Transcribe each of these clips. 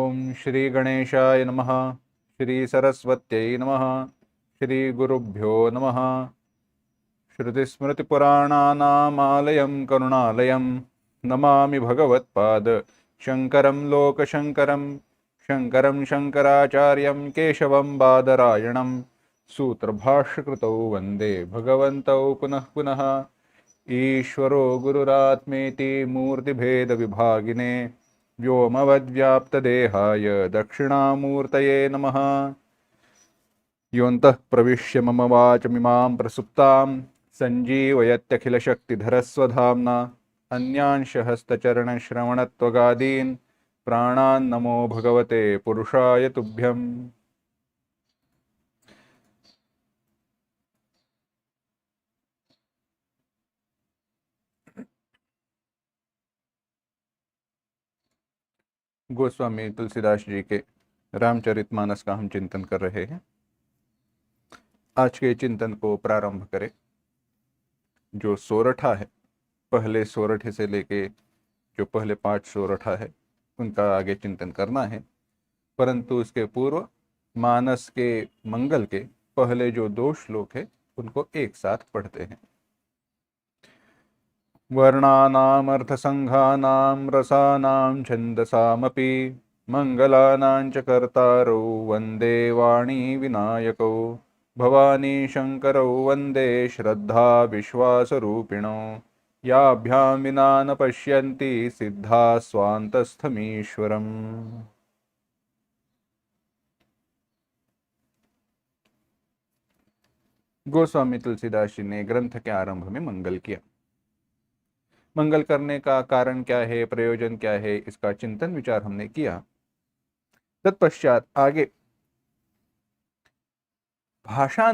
ओम श्री गणेशाय नमः। श्री सरस्वत्यै नमः। श्री गुरुभ्यो नमः। श्रुतिस्मृतिपुराणानामालयं करुणालयं नमामि भगवत्पाद शङ्करं लोकशङ्करं। शङ्करं शङ्कराचार्यं केशवं बादरायणं सूत्रभाष्यकृतौ वन्दे भगवन्तौ पुनः पुनः। ईश्वरो गुरुरात्मेति मूर्तिभेदविभागिने व्योमवद्व्याप्तदेहाय दक्षिणामूर्तये नमः। योऽन्तः प्रविश्य मम वाचमिमां प्रसुप्तां सञ्जीवयत्यखिलशक्तिधरस्वधाम्ना अन्यांशहस्तचरणश्रवणत्वगादीन् प्राणान् नमो भगवते पुरुषाय तुभ्यम्। गोस्वामी तुलसीदास जी के रामचरितमानस का हम चिंतन कर रहे हैं। आज के चिंतन को प्रारंभ करें। जो सोरठा है, पहले सोरठे से लेके जो पहले 5 सोरठा है उनका आगे चिंतन करना है, परंतु उसके पूर्व मानस के मंगल के पहले जो 2 श्लोक है उनको एक साथ पढ़ते हैं। वर्णानाम् अर्थसंघानां रसानां छन्दसामपि मंगलानां च कर्तारौ वन्दे वाणी विनायकौ भवानी शंकरौ वन्दे श्रद्धा विश्वासरूपिणौ याभ्यां विना न पश्यन्ति सिद्धा स्वान्तस्थमीश्वरम्। गोस्वामी तुलसीदास जी ने ग्रंथ के आरंभ में मंगल किया। मंगल करने का कारण क्या है, प्रयोजन क्या है, इसका चिंतन विचार हमने किया। तत्पश्चात आगे भाषा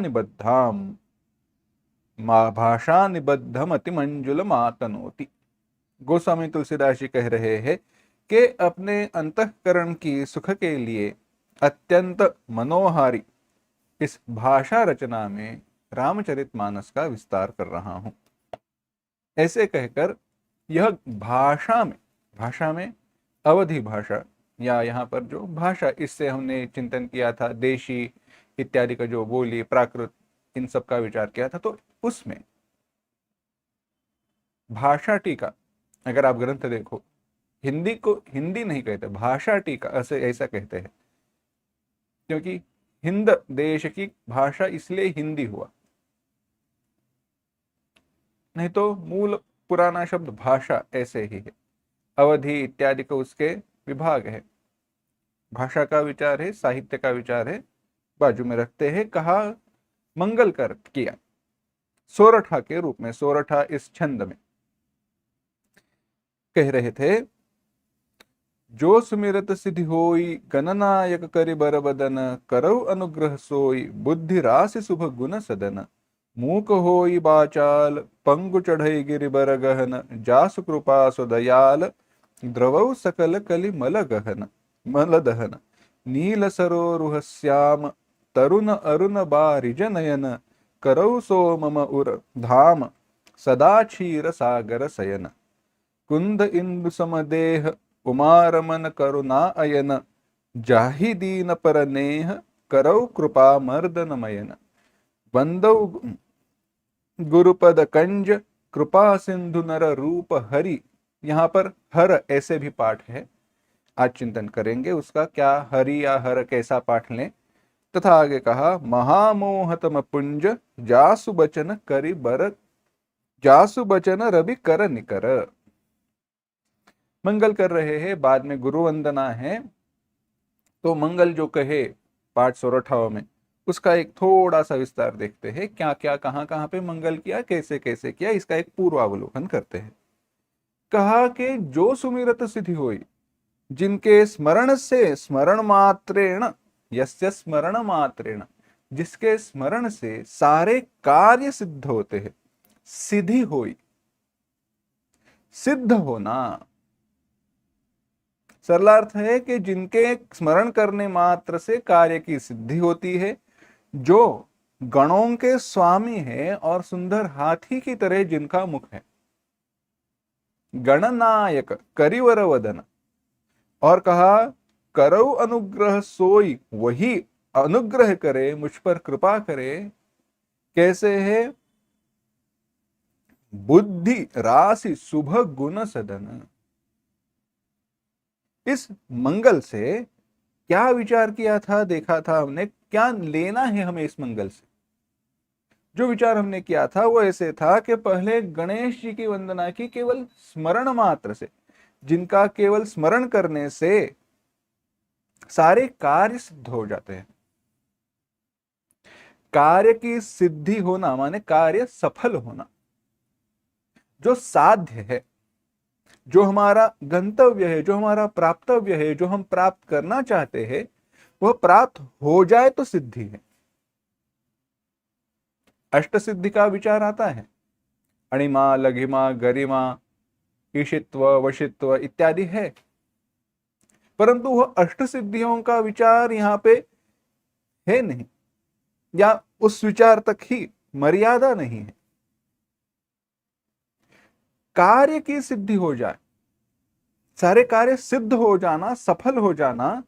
निबद्धम अतिमंजुल मातनोति। गोस्वामी तुलसीदास जी कह रहे हैं कि अपने अंतःकरण की सुख के लिए अत्यंत मनोहारी इस भाषा रचना में रामचरितमानस का विस्तार कर रहा हूं। ऐसे कहकर यह भाषा में अवधि भाषा या यहाँ पर जो भाषा, इससे हमने चिंतन किया था देशी इत्यादि का जो बोली प्राकृत इन सब का विचार किया था। तो उसमें भाषा टीका, अगर आप ग्रंथ देखो, हिंदी को हिंदी नहीं कहते, भाषा टीका ऐसा कहते हैं, क्योंकि हिंद देश की भाषा इसलिए हिंदी हुआ, नहीं तो मूल पुराना शब्द भाषा ऐसे ही है। अवधि इत्यादि को उसके विभाग है। भाषा का विचार है, साहित्य का विचार है, बाजू में रखते हैं। कहा मंगल कर किया सोरठा के रूप में। सोरठा इस छंद में कह रहे थे, जो सुमिरत सिद्धि होई गणनायक करि बर बदन करौ अनुग्रह सोई बुद्धि राशि शुभ गुण सदन मूक होई बाचाल पंगु चढ़ई गिरि बर गहन जासु कृपा सुदयाल द्रवौ सकल कलि मल गहन मल दहन नील सरोरुह श्याम तरुण अरुण बारिज नयन करौ सो मम उर धाम सदा क्षीर सागर सयन कुंद इंदु समदेह उमारमन करुणा अयन जाहि दीन पर नेह करौ कृपा मर्दन मयन बंदौ गुरुपद कंज कृपा सिंधु नर रूप हरि। यहाँ पर हर ऐसे भी पाठ है, आज चिंतन करेंगे उसका, क्या हरि या हर कैसा पाठ लें। तथा आगे कहा महामोहतम पुंज जासु बचन करि बर जासु बचन रवि कर निकर। मंगल कर रहे हैं, बाद में गुरु वंदना है। तो मंगल जो कहे 5 सोरठाओं में, उसका एक थोड़ा सा विस्तार देखते हैं। क्या क्या कहां कहां पे मंगल किया, कैसे कैसे किया, इसका एक पूर्वावलोकन करते हैं। कहा कि जो सुमिरत सिद्धि हुई, जिनके स्मरण से, स्मरण मात्रेण, यस्य स्मरण मात्रेण, जिसके स्मरण से सारे कार्य सिद्ध होते हैं। सिद्धि हुई, सिद्ध होना, सरलार्थ है कि जिनके स्मरण करने मात्र से कार्य की सिद्धि होती है, जो गणों के स्वामी है और सुंदर हाथी की तरह जिनका मुख है। गणनायक करिवर वदन, और कहा करौ अनुग्रह सोई, वही अनुग्रह करे, मुझ पर कृपा करे। कैसे है? बुद्धि राशि शुभ गुण सदन। इस मंगल से क्या विचार किया था, देखा था हमने, क्या लेना है हमें इस मंगल से। जो विचार हमने किया था वो ऐसे था कि पहले गणेश जी की वंदना की केवल स्मरण मात्र से, जिनका केवल स्मरण करने से सारे कार्य सिद्ध हो जाते हैं। कार्य की सिद्धि होना माने कार्य सफल होना। जो साध्य है, जो हमारा गंतव्य है, जो हमारा प्राप्तव्य है, जो हम प्राप्त करना चाहते हैं, वह प्राप्त हो जाए तो सिद्धि है। अष्ट सिद्धि का विचार आता है, अणिमा, लघिमा, गरिमा, ईशित्व, वशित्व इत्यादि है। परंतु वह अष्ट सिद्धियों का विचार यहां पे है नहीं, या उस विचार तक ही मर्यादा नहीं है। कार्य की सिद्धि हो जाए, सारे कार्य सिद्ध हो जाना, सफल हो जाना,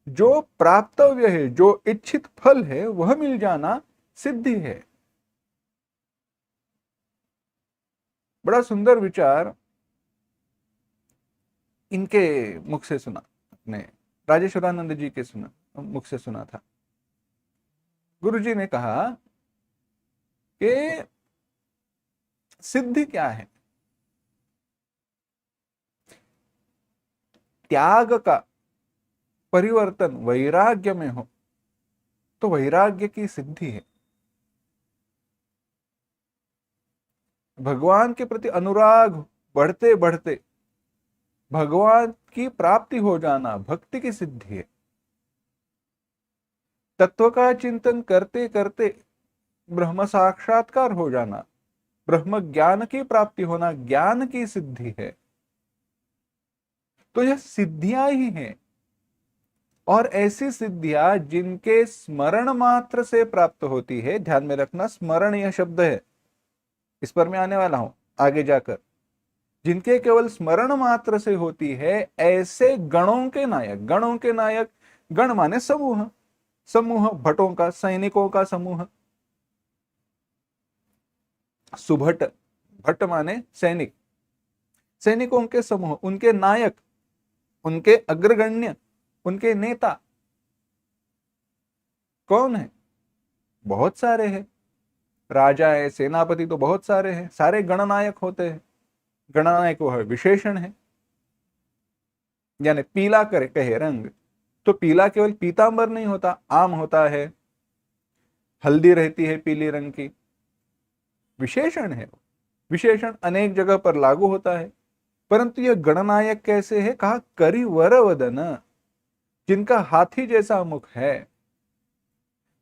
जो प्राप्तव्य है, जो इच्छित फल है वह मिल जाना सिद्धि है। बड़ा सुंदर विचार इनके मुख से सुना, अपने राजेश्वरानंद जी के मुख से सुना था। गुरु जी ने कहा कि सिद्धि क्या है? त्याग का परिवर्तन वैराग्य में हो तो वैराग्य की सिद्धि है। भगवान के प्रति अनुराग बढ़ते बढ़ते भगवान की प्राप्ति हो जाना भक्ति की सिद्धि है। तत्व का चिंतन करते करते ब्रह्म साक्षात्कार हो जाना, ब्रह्म ज्ञान की प्राप्ति होना ज्ञान की सिद्धि है। तो यह सिद्धियां ही हैं, और ऐसी सिद्धियां जिनके स्मरण मात्र से प्राप्त होती है। ध्यान में रखना, स्मरण यह शब्द है, इस पर मैं आने वाला हूं आगे जाकर। जिनके केवल स्मरण मात्र से होती है, ऐसे गणों के नायक, गणों के नायक, गण माने समूह, समूह भटों का, सैनिकों का समूह। सुभट, भट माने सैनिक, सैनिकों के समूह, उनके नायक, उनके अग्रगण्य, उनके नेता कौन है? बहुत सारे हैं। राजा है, सेनापति तो बहुत सारे हैं, सारे गणनायक होते हैं। गणनायक वह विशेषण है, यानी पीला करे कहे रंग, तो पीला केवल पीतांबर नहीं होता, आम होता है, हल्दी रहती है पीली रंग की, विशेषण है। विशेषण अनेक जगह पर लागू होता है। परंतु यह गणनायक कैसे है? कहा करिवर वदन, जिनका हाथी जैसा मुख है।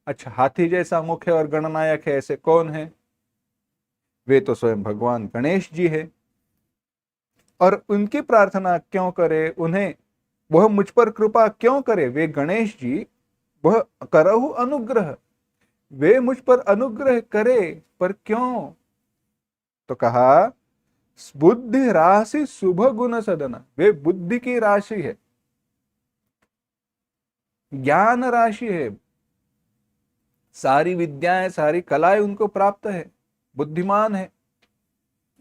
अच्छा, हाथी जैसा मुख है और गणनायक है, ऐसे कौन है? वे तो स्वयं भगवान गणेश जी है। और उनकी प्रार्थना क्यों करे? उन्हें, वह मुझ पर कृपा क्यों करे? वे गणेश जी, वह करहु अनुग्रह, वे मुझ पर अनुग्रह करे, पर क्यों? तो कहा बुद्धि राशि शुभ गुण सदन, वे बुद्धि की राशि है, ज्ञान राशि है, सारी विद्याएं, सारी कलाएं उनको प्राप्त है, बुद्धिमान है।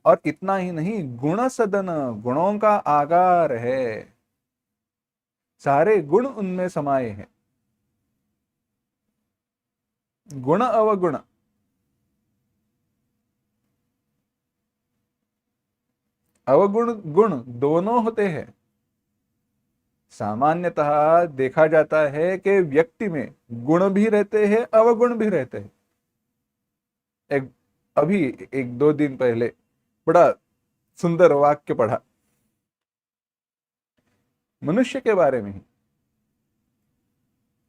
और इतना ही नहीं, गुण सदन, गुणों का आगार है, सारे गुण उनमें समाये हैं। गुण अवगुण, अवगुण गुण दोनों होते हैं। सामान्यतः देखा जाता है कि व्यक्ति में गुण भी रहते हैं, अवगुण भी रहते हैं। एक अभी एक दो दिन पहले बड़ा सुंदर वाक्य पढ़ा मनुष्य के बारे में ही।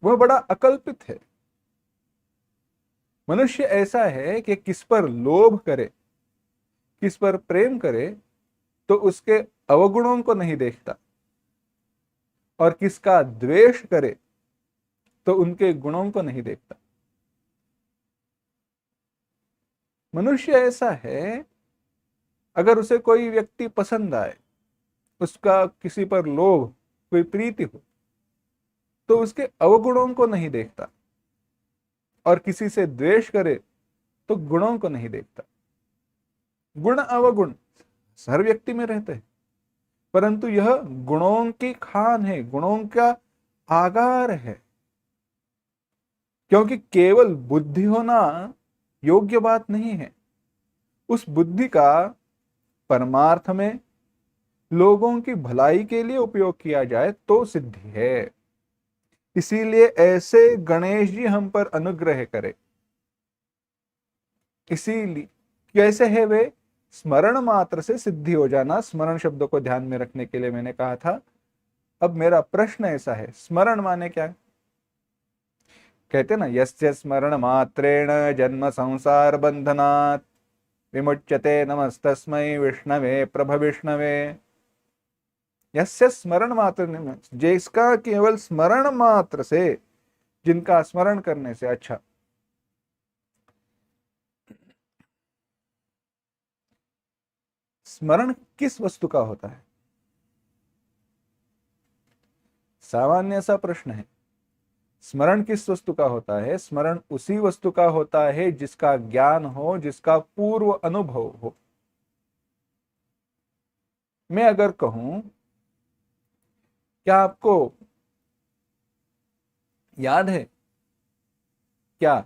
वह बड़ा अकल्पित है। मनुष्य ऐसा है कि किस पर लोभ करे, किस पर प्रेम करे, तो उसके अवगुणों को नहीं देखता, और किसका द्वेष करे तो उनके गुणों को नहीं देखता। मनुष्य ऐसा है, अगर उसे कोई व्यक्ति पसंद आए, उसका किसी पर लोभ, कोई प्रीति हो, तो उसके अवगुणों को नहीं देखता, और किसी से द्वेष करे तो गुणों को नहीं देखता। गुण अवगुण हर व्यक्ति में रहते हैं, परंतु यह गुणों की खान है, गुणों का आगार है। क्योंकि केवल बुद्धि होना योग्य बात नहीं है, उस बुद्धि का परमार्थ में लोगों की भलाई के लिए उपयोग किया जाए तो सिद्धि है। इसीलिए ऐसे गणेश जी हम पर अनुग्रह करे। इसीलिए कैसे है वे? स्मरण मात्र से सिद्धि हो जाना। स्मरण शब्द को ध्यान में रखने के लिए मैंने कहा था। अब मेरा प्रश्न ऐसा है, स्मरण माने क्या? कहते ना, यस्य स्मरण मात्रेण जन्म संसार बंधनात् विमुच्यते नमस्तस्मै विष्णवे प्रभ विष्णवे। यस्य स्मरण मात्र, जिसका केवल स्मरण मात्र से, जिनका स्मरण करने से, अच्छा, स्मरण किस वस्तु का होता है? सामान्य सा प्रश्न है। स्मरण किस वस्तु का होता है? स्मरण उसी वस्तु का होता है जिसका ज्ञान हो, जिसका पूर्व अनुभव हो। मैं अगर कहूं, क्या आपको याद है क्या?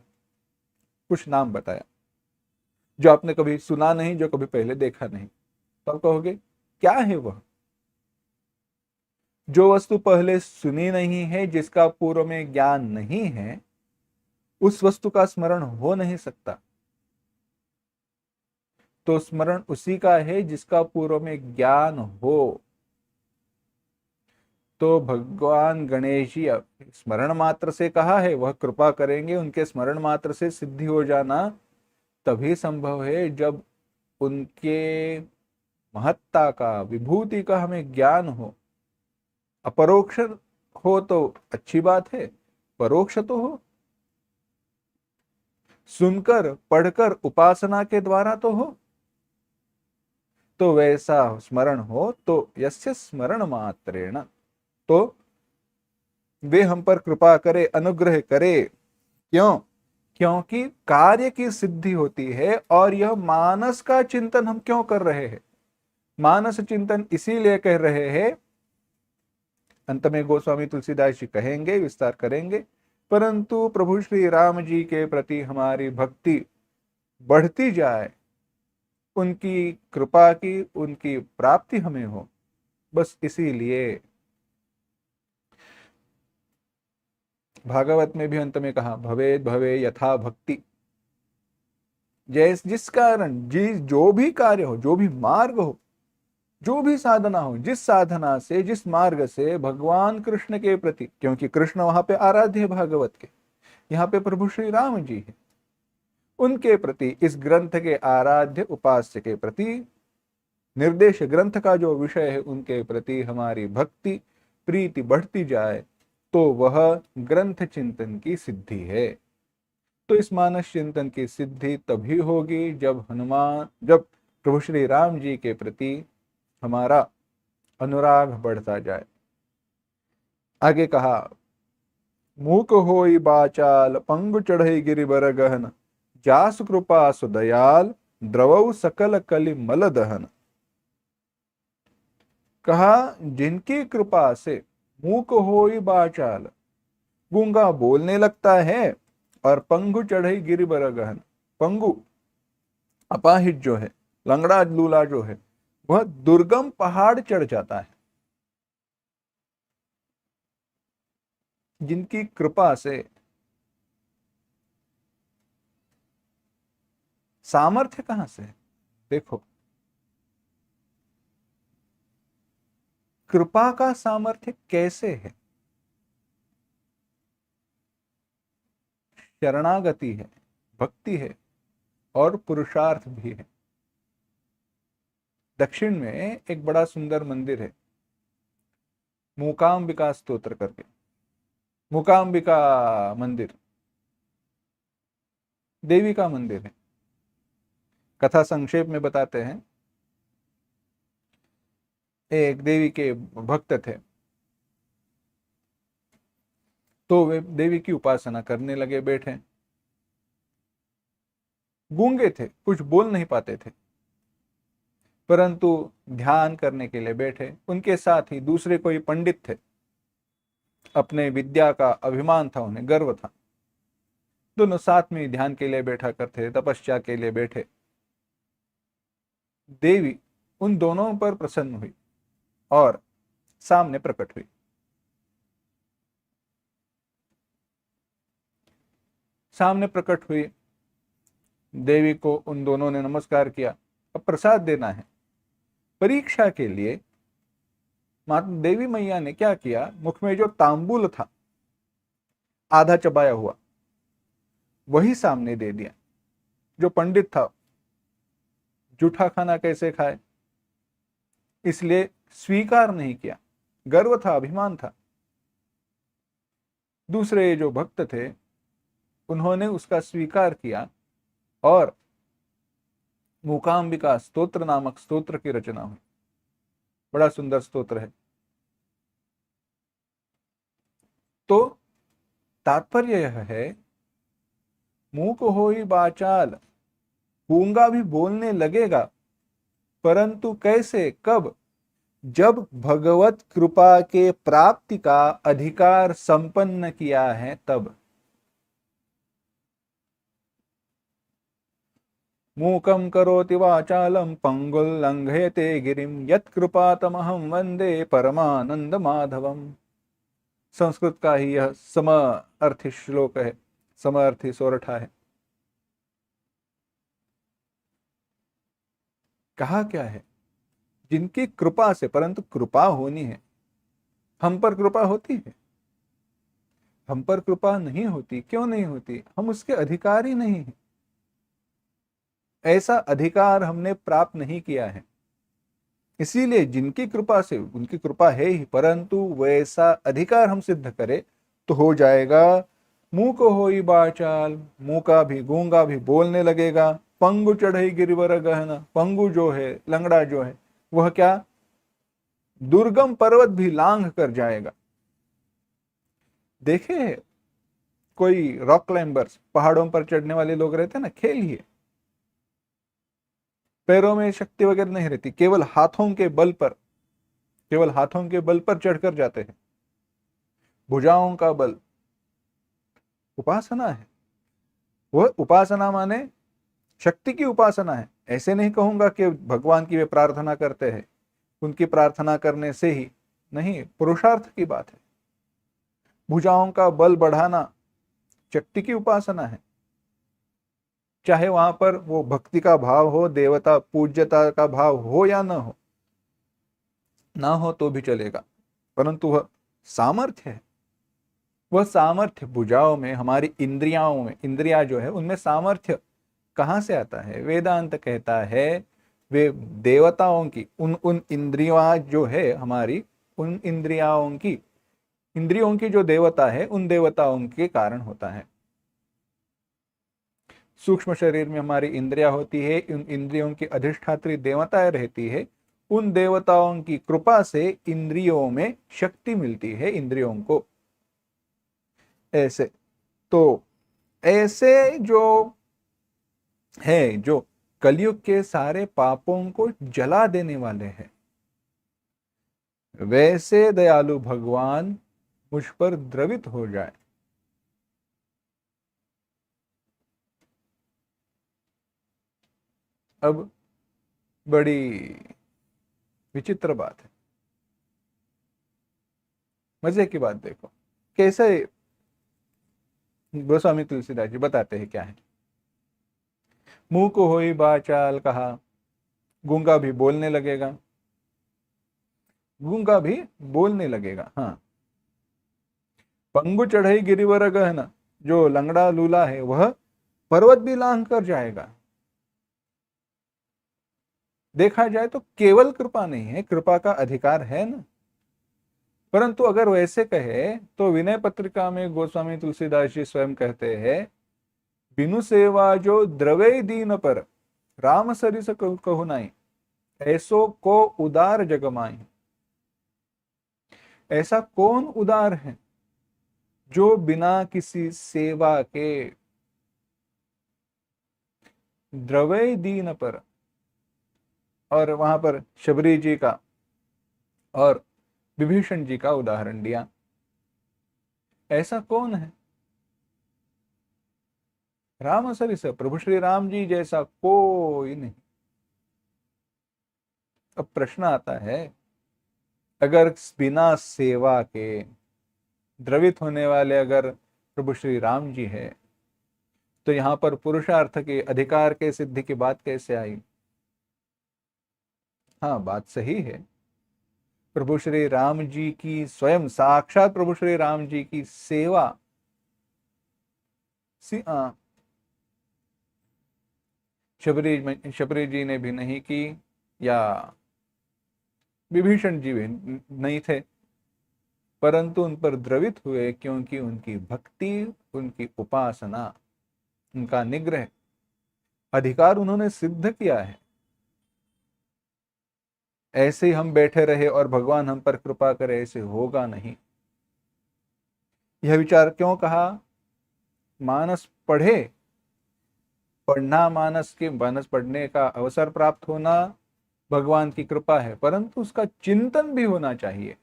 कुछ नाम बताया जो आपने कभी सुना नहीं, जो कभी पहले देखा नहीं, तो आप कहोगे क्या है वह? जो वस्तु पहले सुनी नहीं है, जिसका पूर्व में ज्ञान नहीं है, उस वस्तु का स्मरण हो नहीं सकता। तो स्मरण उसी का है जिसका पूर्व में ज्ञान हो। तो भगवान गणेश जी स्मरण मात्र से कहा है, वह कृपा करेंगे, उनके स्मरण मात्र से सिद्धि हो जाना तभी संभव है जब उनके महत्ता का, विभूति का हमें ज्ञान हो। अपरोक्ष हो तो अच्छी बात है, परोक्ष तो हो, सुनकर पढ़कर उपासना के द्वारा तो हो। तो वैसा स्मरण हो तो यस्य स्मरण मात्रेण, तो वे हम पर कृपा करे, अनुग्रह करे। क्यों? क्योंकि कार्य की सिद्धि होती है। और यह मानस का चिंतन हम क्यों कर रहे हैं? मानस चिंतन इसीलिए कह रहे हैं, अंत में गोस्वामी तुलसीदास जी कहेंगे, विस्तार करेंगे, परंतु प्रभु श्री राम जी के प्रति हमारी भक्ति बढ़ती जाए, उनकी कृपा की, उनकी प्राप्ति हमें हो, बस इसीलिए। भागवत में भी अंत में कहा, भवेद भवे यथा भक्ति। जिस कारण, जो भी कार्य हो, जो भी मार्ग हो, जो भी साधना हो, जिस साधना से, जिस मार्ग से भगवान कृष्ण के प्रति, क्योंकि कृष्ण वहां पे आराध्य है भागवत के, यहाँ पे प्रभु श्री राम जी है, उनके प्रति, इस ग्रंथ के आराध्य उपास्य के प्रति, निर्देश ग्रंथ का जो विषय है, उनके प्रति हमारी भक्ति, प्रीति बढ़ती जाए, तो वह ग्रंथ चिंतन की सिद्धि है। तो इस मानस चिंतन की सिद्धि तभी होगी जब प्रभु श्री राम जी के प्रति हमारा अनुराग बढ़ता जाए। आगे कहा, मूक होई बाचाल पंगु चढ़ई गिरिबर गहन, जासु कृपा सुदयाल द्रवऊ सकल कलि मल दहन। कहा, जिनकी कृपा से मूक होई बाचाल, गूंगा बोलने लगता है, और पंगु चढ़ई गिरिबर गहन, पंगु अपाहिज जो है, लंगड़ा लूला जो है, वह दुर्गम पहाड़ चढ़ जाता है। जिनकी कृपा से, सामर्थ्य कहां से है? देखो, कृपा का सामर्थ्य कैसे है? शरणागति है, भक्ति है, और पुरुषार्थ भी है। दक्षिण में एक बड़ा सुंदर मंदिर है, मूकांबिका स्तोत्र करके, मूकांबिका मंदिर देवी का मंदिर है। कथा संक्षेप में बताते हैं, एक देवी के भक्त थे, तो वे देवी की उपासना करने लगे बैठे। गूंगे थे, कुछ बोल नहीं पाते थे, परंतु ध्यान करने के लिए बैठे। उनके साथ ही दूसरे कोई पंडित थे, अपने विद्या का अभिमान था, उन्हें गर्व था। दोनों साथ में ध्यान के लिए बैठा करते, तपस्या के लिए बैठे। देवी उन दोनों पर प्रसन्न हुई और सामने प्रकट हुई। सामने प्रकट हुई, देवी को उन दोनों ने नमस्कार किया। अब प्रसाद देना है। परीक्षा के लिए माता देवी मैया ने क्या किया, मुख में जो तांबूल था आधा चबाया हुआ, वही सामने दे दिया। जो पंडित था, जूठा खाना कैसे खाए, इसलिए स्वीकार नहीं किया। गर्व था, अभिमान था। दूसरे जो भक्त थे, उन्होंने उसका स्वीकार किया और मूकांबिका स्तोत्र नामक स्तोत्र की रचना हुई। बड़ा सुंदर स्तोत्र है। तो तात्पर्य यह है, मूक होई बाचाल, गूंगा भी बोलने लगेगा, परंतु कैसे, कब, जब भगवत कृपा के प्राप्ति का अधिकार संपन्न किया है तब। मूकं करोति वाचालं पंगुल लंघयते गिरिम यत्कृपातमहं वंदे परमानंद माधवम। संस्कृत का ही यह समअर्थी श्लोक है, समअर्थी सोरठा है। कहा क्या है, जिनकी कृपा से, परंतु कृपा होनी है। हम पर कृपा होती है? हम पर कृपा नहीं होती। क्यों नहीं होती? हम उसके अधिकारी नहीं हैं। ऐसा अधिकार हमने प्राप्त नहीं किया है। इसीलिए जिनकी कृपा से, उनकी कृपा है ही, परंतु वैसा अधिकार हम सिद्ध करें तो हो जाएगा। मूक होई बाचाल, मूका भी, गूंगा भी बोलने लगेगा। पंगु चढ़ई गिरिवर गहना, पंगु जो है, लंगड़ा जो है, वह क्या, दुर्गम पर्वत भी लांघ कर जाएगा। देखे कोई रॉक क्लाइंबर्स, पहाड़ों पर चढ़ने वाले लोग रहते हैं ना, खेलिए, पैरों में शक्ति वगैरह नहीं रहती, केवल हाथों के बल पर, केवल हाथों के बल पर चढ़कर जाते हैं। भुजाओं का बल उपासना है। वह उपासना माने शक्ति की उपासना है। ऐसे नहीं कहूंगा कि भगवान की वे प्रार्थना करते हैं, उनकी प्रार्थना करने से ही नहीं, पुरुषार्थ की बात है। भुजाओं का बल बढ़ाना शक्ति की उपासना है। चाहे वहां पर वो भक्ति का भाव हो, देवता पूज्यता का भाव हो या ना हो तो भी चलेगा, परंतु वह सामर्थ्य है। वह सामर्थ्य भुजाओं में, हमारी इंद्रियाओं में, इंद्रिया जो है उनमें सामर्थ्य कहां से आता है? वेदांत कहता है वे देवताओं की, उन इंद्रिया जो है हमारी, उन इंद्रियों की जो देवता है, उन देवताओं के कारण होता है। सूक्ष्म शरीर में हमारी इंद्रिया होती है, उन इंद्रियों की अधिष्ठात्री देवताएं रहती है। उन देवताओं की कृपा से इंद्रियों में शक्ति मिलती है, इंद्रियों को। ऐसे तो ऐसे जो है, जो कलयुग के सारे पापों को जला देने वाले हैं, वैसे दयालु भगवान मुझ पर द्रवित हो जाए। अब बड़ी विचित्र बात है, मजे की बात देखो कैसे गोस्वामी तुलसीदास जी बताते हैं क्या है। मुंह को होई बाचाल कहा, गूंगा भी बोलने लगेगा। गूंगा भी बोलने लगेगा, हाँ। पंगु चढ़ई गिरिवर गहना, जो लंगड़ा लूला है वह पर्वत भी लांघ कर जाएगा। देखा जाए तो केवल कृपा नहीं है, कृपा का अधिकार है ना। परंतु अगर वैसे कहे तो विनय पत्रिका में गोस्वामी तुलसीदास जी स्वयं कहते हैं, बिनु सेवा जो द्रवे दीन पर, राम सरिस कहु नाई, ऐसो को उदार जगमाई। ऐसा कौन उदार है जो बिना किसी सेवा के द्रवै दीन पर, और वहां पर शबरी जी का और विभीषण जी का उदाहरण दिया। ऐसा कौन है? राम सरिस, प्रभु श्री राम जी जैसा कोई नहीं। अब प्रश्न आता है, अगर बिना सेवा के द्रवित होने वाले अगर प्रभु श्री राम जी है, तो यहां पर पुरुषार्थ के अधिकार के सिद्धि की बात कैसे आई? हाँ, बात सही है। प्रभु श्री राम जी की स्वयं साक्षात प्रभु श्री राम जी की सेवा शबरी जी ने भी नहीं की, या विभीषण जी भी नहीं थे, परंतु उन पर द्रवित हुए क्योंकि उनकी भक्ति, उनकी उपासना, उनका निग्रह, अधिकार उन्होंने सिद्ध किया है। ऐसे ही हम बैठे रहे और भगवान हम पर कृपा करे, ऐसे होगा नहीं। यह विचार क्यों कहा? मानस पढ़े, पढ़ना, मानस पढ़ने का अवसर प्राप्त होना भगवान की कृपा है, परंतु उसका चिंतन भी होना चाहिए।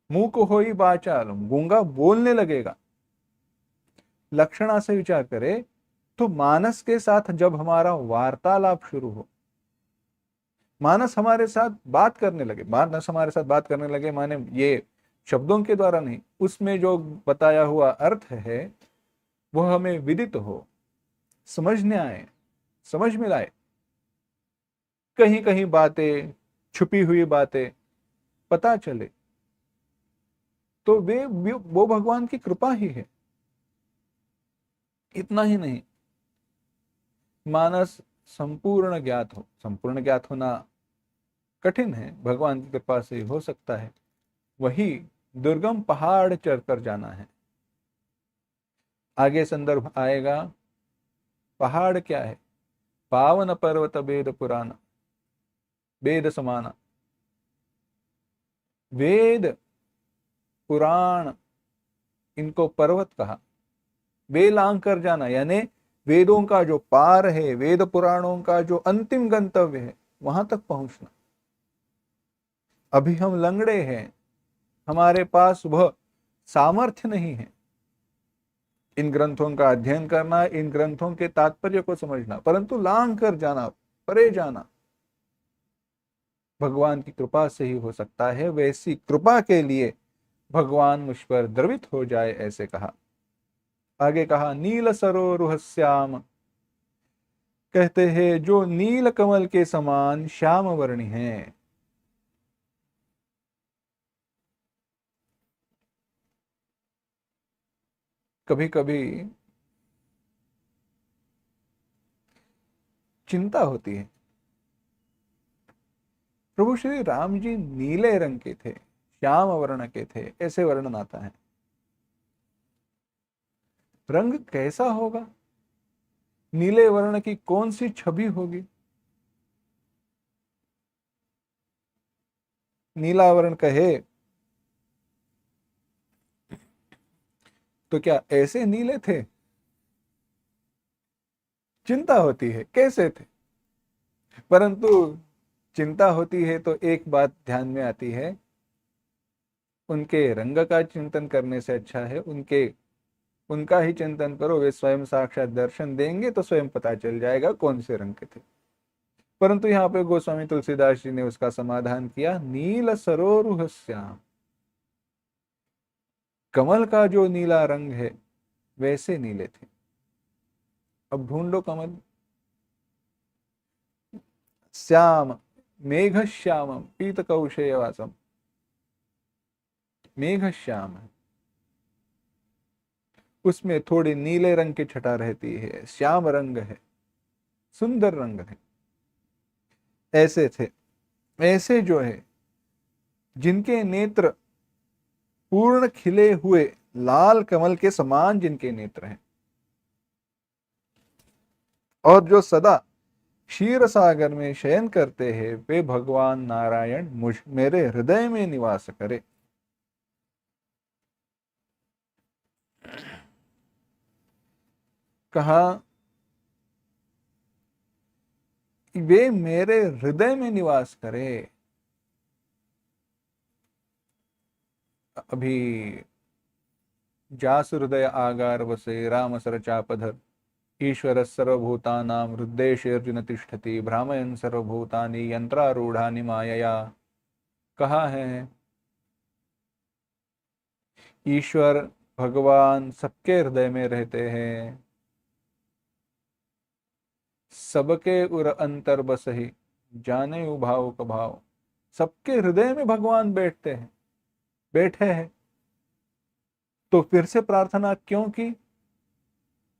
मूक होई वाचाल, गूंगा बोलने लगेगा। लक्षणा से विचार करे तो मानस के साथ जब हमारा वार्तालाप शुरू हो, मानस हमारे साथ बात करने लगे, मानस हमारे साथ बात करने लगे माने ये शब्दों के द्वारा नहीं, उसमें जो बताया हुआ अर्थ है वह हमें विदित हो, समझने आए, समझ में लाए। कहीं कहीं बातें, छुपी हुई बातें पता चले, तो वो भगवान की कृपा ही है। इतना ही नहीं, मानस संपूर्ण ज्ञात हो, संपूर्ण ज्ञात होना कठिन है, भगवान की कृपा से हो सकता है। वही दुर्गम पहाड़ चढ़कर जाना है। आगे संदर्भ आएगा, पहाड़ क्या है? पावन पर्वत वेद पुराण, वेद समाना। वेद पुराण, इनको पर्वत कहा। वे लांग कर जाना यानी वेदों का जो पार है, वेद पुराणों का जो अंतिम गंतव्य है, वहां तक पहुंचना। अभी हम लंगड़े हैं, हमारे पास वह सामर्थ्य नहीं है इन ग्रंथों का अध्ययन करना, इन ग्रंथों के तात्पर्य को समझना, परंतु लांग कर जाना, परे जाना भगवान की कृपा से ही हो सकता है। वैसी कृपा के लिए भगवान मुझ पर द्रवित हो जाए, ऐसे कहा। आगे कहा, नील सरोरुह श्याम, कहते हैं जो नील कमल के समान श्याम वर्णी है। कभी कभी चिंता होती है, प्रभु श्री राम जी नीले रंग के थे, श्याम वर्ण के थे, ऐसे वर्णन आता है। रंग कैसा होगा? नीले वर्ण की कौन सी छवि होगी? नीला वर्ण कहे तो क्या ऐसे नीले थे? चिंता होती है कैसे थे, परंतु चिंता होती है तो एक बात ध्यान में आती है, उनके रंग का चिंतन करने से अच्छा है उनका ही चिंतन करो। वे स्वयं साक्षात दर्शन देंगे तो स्वयं पता चल जाएगा कौन से रंग के थे। परंतु यहाँ पे गोस्वामी तुलसीदास जी ने उसका समाधान किया, नील सरोरुह श्याम, कमल का जो नीला रंग है वैसे नीले थे। अब ढूंढो कमल। श्याम, मेघ श्याम पीत कौशेयवासम, मेघ श्याम है, उसमें थोड़ी नीले रंग की छटा रहती है, श्याम रंग है, सुंदर रंग है। ऐसे थे, ऐसे जो है जिनके नेत्र पूर्ण खिले हुए लाल कमल के समान जिनके नेत्र हैं, और जो सदा क्षीर सागर में शयन करते हैं, वे भगवान नारायण मुझ मेरे हृदय में निवास करे। कहा कि वे मेरे हृदय में निवास करे। अभी जासु हृदय आगार वसे राम सर चापधर ईश्वर सर्वभूतानां हृदयेषु अर्जुन तिष्ठति भ्रामयन् सर्वभूतानि यंत्रारूढ़ानि मायया। कहा है ईश्वर भगवान सबके हृदय में रहते हैं, सबके उर अंतर बसहि जाने उभाव कभाव। सबके हृदय में भगवान बैठते हैं, बैठे हैं। तो फिर से प्रार्थना क्यों की?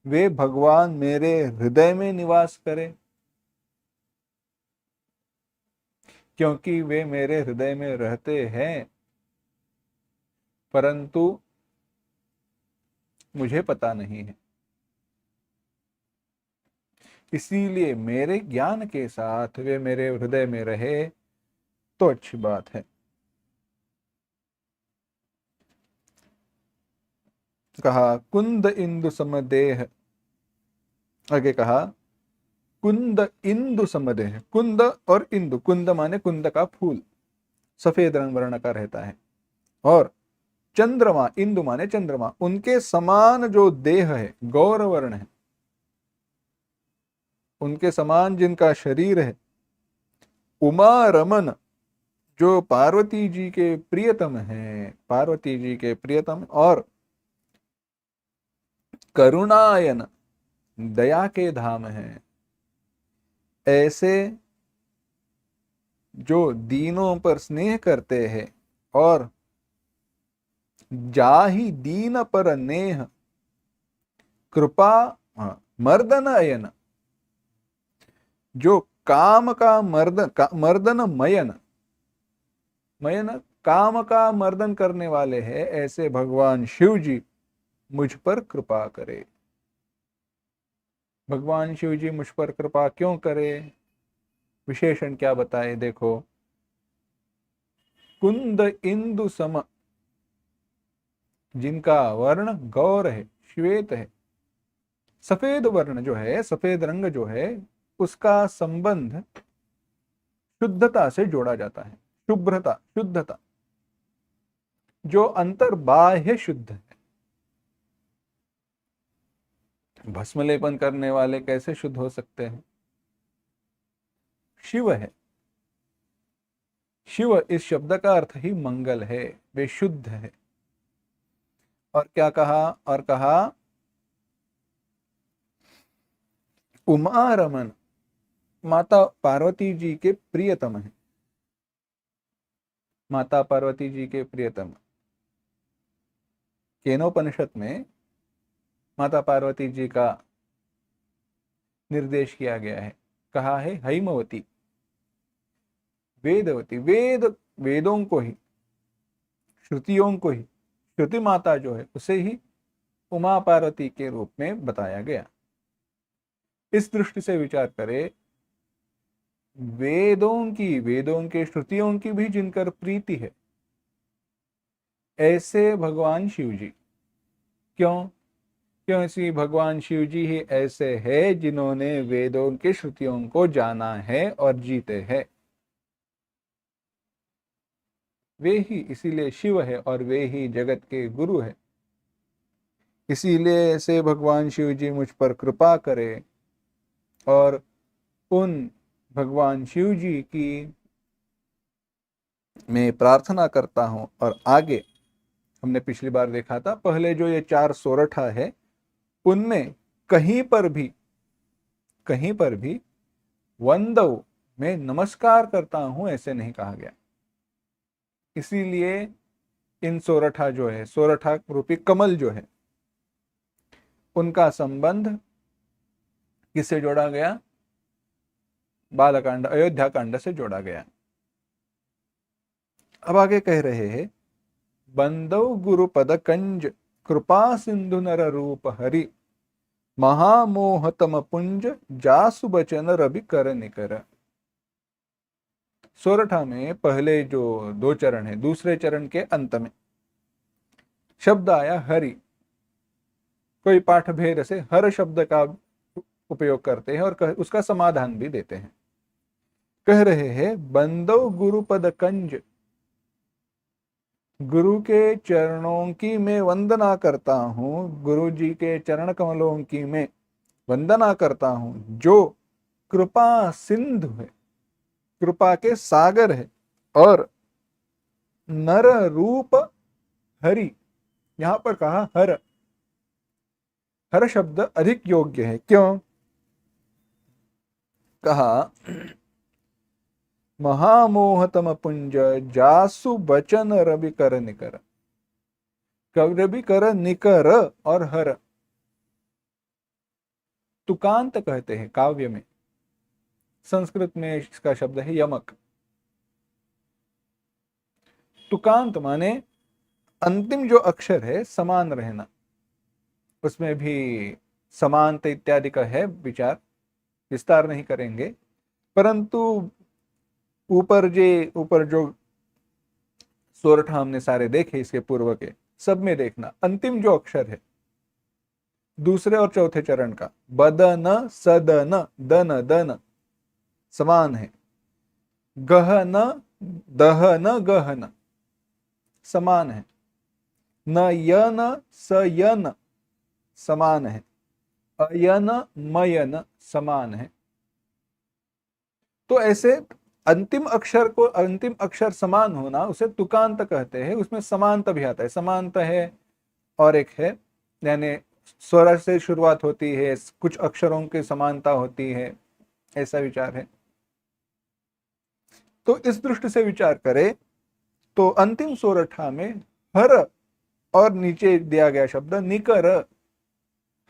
वे भगवान मेरे हृदय में निवास करें, क्योंकि वे मेरे हृदय में रहते हैं, परंतु मुझे पता नहीं है। इसीलिए मेरे ज्ञान के साथ वे मेरे हृदय में रहे तो अच्छी बात है। कहा कुंद इंदु समदेह, आगे कहा कुंद इंदु समदेह। कुंद और इंदु, कुंद माने कुंद का फूल, सफेद रंग वर्ण का रहता है, और चंद्रमा, इंदु माने चंद्रमा, उनके समान जो देह है, गौर वर्ण है, उनके समान जिनका शरीर है। उमा रमन, जो पार्वती जी के प्रियतम हैं, पार्वती जी के प्रियतम, और करुणायन, दया के धाम हैं। ऐसे जो दीनों पर स्नेह करते हैं, और जाहि दीन पर नेह कृपा मर्दन अयन, जो काम का मर्दन मयन, मयन काम का मर्दन करने वाले हैं, ऐसे भगवान शिव जी मुझ पर कृपा करे। भगवान शिव जी मुझ पर कृपा क्यों करे? विशेषण क्या बताए देखो। कुंद इंदु सम, जिनका वर्ण गौर है, श्वेत है, सफेद वर्ण जो है, सफेद रंग जो है, उसका संबंध शुद्धता से जोड़ा जाता है। शुभ्रता, शुद्धता, जो अंतर बाह्य शुद्ध है। भस्म लेपन करने वाले कैसे शुद्ध हो सकते हैं? शिव है। शिव इस शब्द का अर्थ ही मंगल है, वे शुद्ध है। और क्या कहा? और कहा उमा रमन, माता पार्वती जी के प्रियतम है, माता पार्वती जी के प्रियतम। केनोपनिषद में माता पार्वती जी का निर्देश किया गया है। कहा है हैमवती, वेदवती, वेदों को ही, श्रुतियों को ही, श्रुति माता जो है उसे ही उमा पार्वती के रूप में बताया गया। इस दृष्टि से विचार करें, वेदों के श्रुतियों की भी जिनकर प्रीति है, ऐसे भगवान शिव जी। क्यों? क्योंकि भगवान शिव जी ही ऐसे हैं जिन्होंने वेदों के श्रुतियों को जाना है और जीते हैं। वे ही इसीलिए शिव है, और वे ही जगत के गुरु है। इसीलिए ऐसे भगवान शिव जी मुझ पर कृपा करे, और उन भगवान शिव जी की मैं प्रार्थना करता हूं। और आगे हमने पिछली बार देखा था, पहले जो ये 4 सोरठा है, उनमें कहीं पर भी वंदव, मैं नमस्कार करता हूं, ऐसे नहीं कहा गया। इसीलिए इन सोरठा जो है, सोरठा रूपी कमल जो है, उनका संबंध किससे जोड़ा गया? बालकांड, अयोध्या कांड से जोड़ा गया। अब आगे कह रहे हैं, बंदव गुरु पद कंज कृपा सिंधु नर रूप हरि महामोहतम पुंज जासु बचन रवि कर निकर। सोरठा में पहले जो 2 चरण है, दूसरे चरण के अंत में शब्द आया हरि। कोई पाठ भेद से हर शब्द का उपयोग करते हैं और उसका समाधान भी देते हैं। कह रहे हैं बंदो गुरुपद कंज, गुरु के चरणों की मैं वंदना करता हूँ, गुरु जी के चरण कमलों की मैं वंदना करता हूँ, जो कृपा सिंधु है, कृपा के सागर है, और नर रूप हरि, यहां पर कहा हर, हर शब्द अधिक योग्य है। क्यों कहा? महामोहतम पुंज जासु बचन रवि कर निकर, रवि कर निकर और हर, तुकांत कहते हैं काव्य में, संस्कृत में इसका शब्द है यमक। तुकांत माने अंतिम जो अक्षर है समान रहना, उसमें भी समानत इत्यादि का है विचार, विस्तार नहीं करेंगे, परंतु ऊपर जो सोरठ हमने सारे देखे इसके पूर्व के, सब में देखना अंतिम जो अक्षर है दूसरे और चौथे चरण का, बदन सदन दन दन समान है, गहन दहन गहन समान है, न यन सयन समान है, अयन मयन समान है। तो ऐसे अंतिम अक्षर समान होना उसे तुकांत कहते हैं। उसमें समानता भी आता है, समानता है और एक है, यानी स्वर से शुरुआत होती है, कुछ अक्षरों की समानता होती है, ऐसा विचार है। तो इस दृष्टि से विचार करें तो अंतिम सोरठा में हर और नीचे दिया गया शब्द निकर,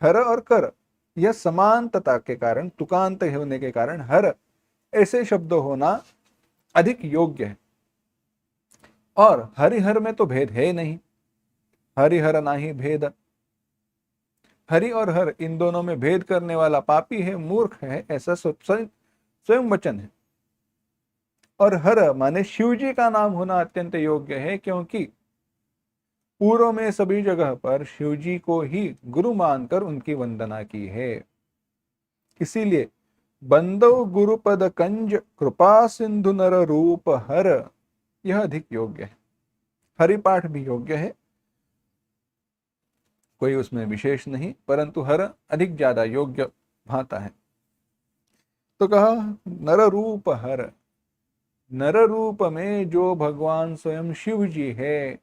हर और कर, यह समानता के कारण, तुकांत होने के कारण हर ऐसे शब्द होना अधिक योग्य है। और हरिहर में तो भेद है ही नहीं, हरिहर नाही भेद, हरि और हर इन दोनों में भेद करने वाला पापी है, मूर्ख है, ऐसा स्वयं वचन है। और हर माने शिव जी का नाम होना अत्यंत योग्य है, क्योंकि पूर्व में सभी जगह पर शिव जी को ही गुरु मानकर उनकी वंदना की है। इसीलिए बंदो गुरुपद कंज कृपा सिंधु नर रूप हर, यह अधिक योग्य है। हरिपाठ भी योग्य है, कोई उसमें विशेष नहीं, परंतु हर अधिक ज्यादा योग्य भाता है। तो कहा नर रूप हर, नर रूप में जो भगवान स्वयं शिव जी है,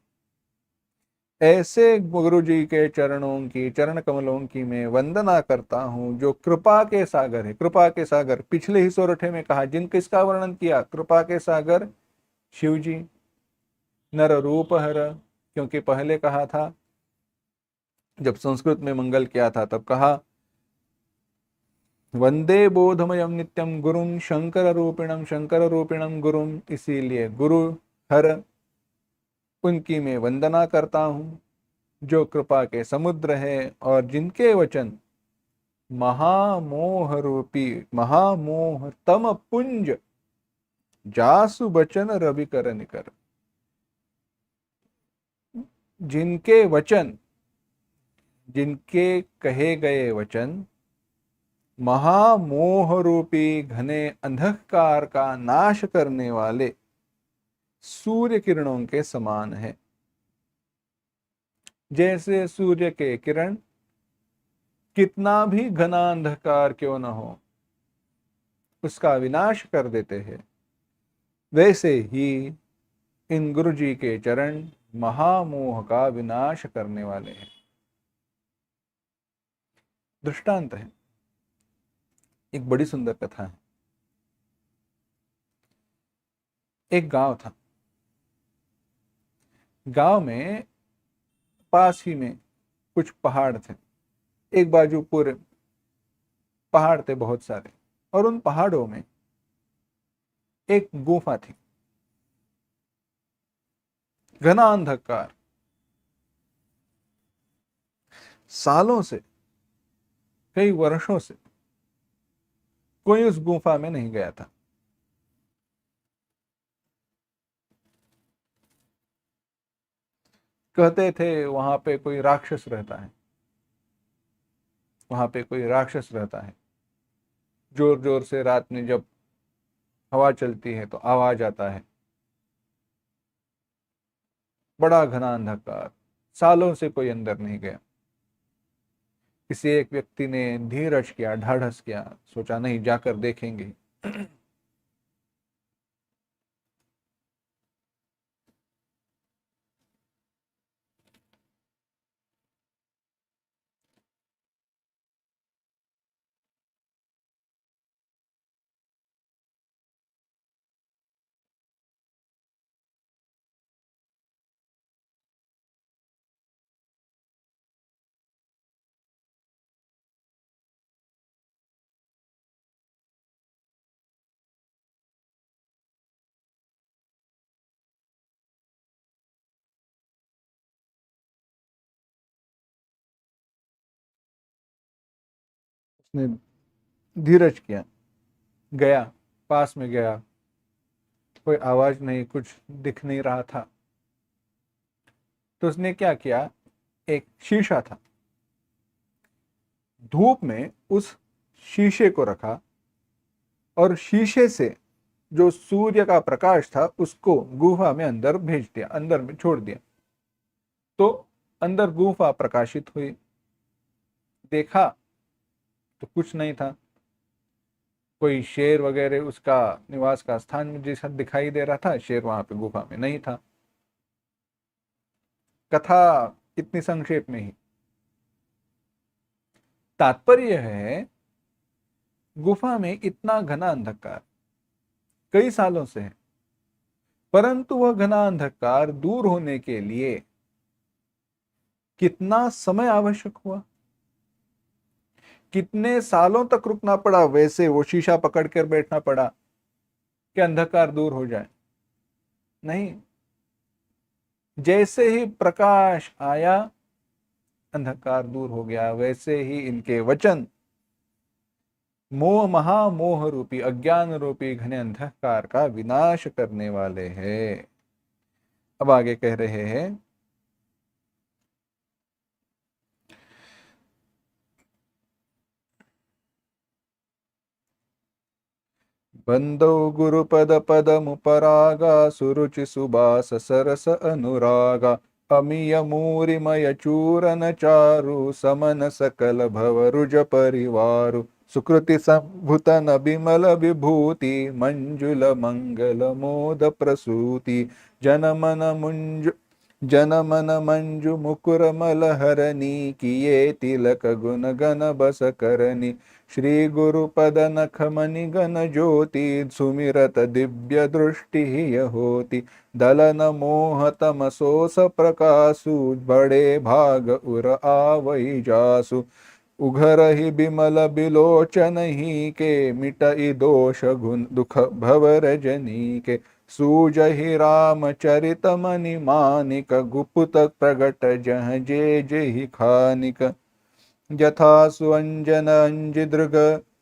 ऐसे गुरु जी के चरण कमलों की मैं वंदना करता हूं, जो कृपा के सागर है। कृपा के सागर पिछले ही सोरठे में कहा, जिन किसका वर्णन किया? कृपा के सागर शिव जी। नर रूप हर, क्योंकि पहले कहा था जब संस्कृत में मंगल किया था तब कहा वंदे बोधमयम नित्यम गुरुम शंकर रूपिणम गुरुम, इसीलिए गुरु हर उनकी मैं वंदना करता हूं, जो कृपा के समुद्र है और जिनके वचन महामोह रूपी महामोह तम पुंज जासु बचन रवि कर निकर, जिनके वचन, जिनके कहे गए वचन महामोह रूपी घने अंधकार का नाश करने वाले सूर्य किरणों के समान है। जैसे सूर्य के किरण कितना भी घना अंधकार क्यों न हो उसका विनाश कर देते हैं, वैसे ही इन गुरु जी के चरण महामोह का विनाश करने वाले हैं। दृष्टांत है, एक बड़ी सुंदर कथा है। एक गांव था, गांव में पास ही में कुछ पहाड़ थे, एक बाजू पूरे पहाड़ थे बहुत सारे, और उन पहाड़ों में एक गुफा थी, घना अंधकार, सालों से, कई वर्षों से कोई उस गुफा में नहीं गया था। कहते थे वहां पे कोई राक्षस रहता है, वहां पे कोई राक्षस रहता है। जोर जोर से रात में जब हवा चलती है तो आवाज आता है। बड़ा घना अंधकार, सालों से कोई अंदर नहीं गया। किसी एक व्यक्ति ने धीरज किया, ढाढ़स किया, सोचा नहीं जाकर देखेंगे। उसने धीरज किया, गया, पास में गया। कोई आवाज नहीं, कुछ दिख नहीं रहा था। तो उसने क्या किया, एक शीशा था, धूप में उस शीशे को रखा और शीशे से जो सूर्य का प्रकाश था उसको गुफा में अंदर भेज दिया, अंदर में छोड़ दिया। तो अंदर गुफा प्रकाशित हुई। देखा तो कुछ नहीं था। कोई शेर वगैरह उसका निवास का स्थान में जैसा दिखाई दे रहा था, शेर वहां पे गुफा में नहीं था। कथा इतनी संक्षेप में ही। तात्पर्य है, गुफा में इतना घना अंधकार कई सालों से है, परंतु वह घना अंधकार दूर होने के लिए कितना समय आवश्यक हुआ, कितने सालों तक रुकना पड़ा, वैसे वो शीशा पकड़ कर बैठना पड़ा कि अंधकार दूर हो जाए। नहीं, जैसे ही प्रकाश आया अंधकार दूर हो गया। वैसे ही इनके वचन मोह, महामोह रूपी, अज्ञान रूपी घने अंधकार का विनाश करने वाले हैं। अब आगे कह रहे हैं, बंदो गुरुपद पदमुपरागा सुरुचि सुबास सरस अनुरागा अमीय मूरिमय चूरन चारु समन सकल भव रुज परिवारु सुकृति संभुतन बिमल विभूति मंजुल मंगल मोद प्रसूति जनमन मुंज जनमन मंजु मुकुर मलहरनी किए तिलक गुण गण बस करनी श्री गुरुपद नख मणि गण ज्योति सुमिरत दिव्य दृष्टि होती दलन मोह तमसोस प्रकाशु बड़े भाग उर आवई जासु उघर ही बिमल बिलोचन ही के मिटई दोष गुण दुख भव रजनी के सूजहि रामचरित मनि मानिक गुप्त प्रगट जह जे जेहि खानिक यथा सुअंजन अंजिदृग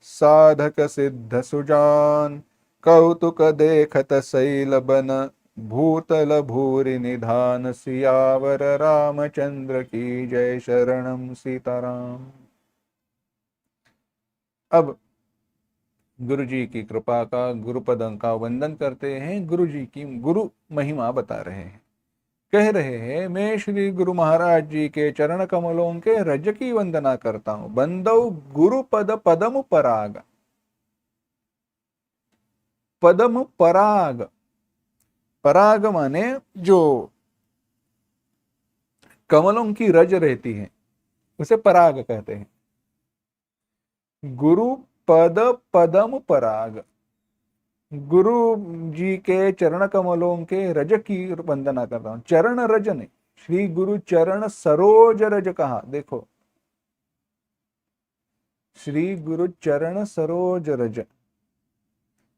साधक सिद्ध सुजान कौतुक देखत शैल बन भूतल भूरि निधान सियावर रामचंद्र की जय शरणम सीताराम। अब गुरु जी की कृपा का, गुरुपद का वंदन करते हैं, गुरु जी की गुरु महिमा बता रहे हैं। कह रहे हैं, मैं श्री गुरु महाराज जी के चरण कमलों के रज की वंदना करता हूं। बंदौ गुरु पद पदम पराग, पदम पराग, पराग माने जो कमलों की रज रहती है उसे पराग कहते हैं। गुरु पद पदम पराग, गुरु जी के चरण कमलों के रज की वंदना कर रहा हूं। चरण रज ने, श्री गुरु चरण सरोज रज कहा। देखो, श्री गुरु चरण सरोज रज,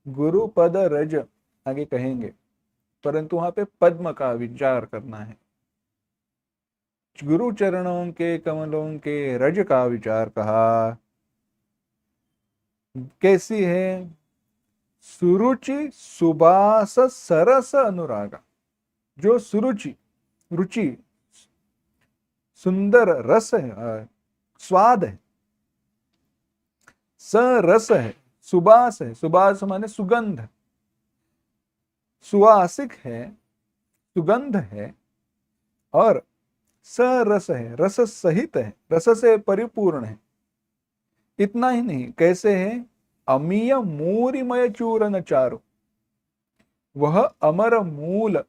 गुरु पद रज आगे कहेंगे, परंतु वहां पे पद्म का विचार करना है। गुरु चरणों के कमलों के रज का विचार कहा। कैसी है? सुरुचि सुबास सरस अनुरागा, जो सुरुचि, रुचि, सुंदर रस है, स्वाद है, सरस है, सुबास है, सुबास माने सुगंध, सुवासिक है, सुगंध है, और सरस है, रस सहित है, रस से परिपूर्ण है। इतना ही नहीं, कैसे है, अमीय मूरिमय चूरन चारु, वह अमर मूल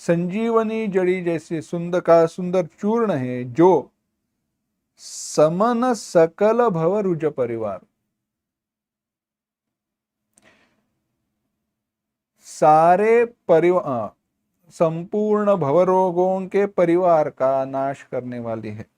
संजीवनी जड़ी जैसे सुंदर का सुंदर चूर्ण है, जो समन सकल भव रुज परिवार, सारे परिवार, संपूर्ण भवरोगों के परिवार का नाश करने वाली है।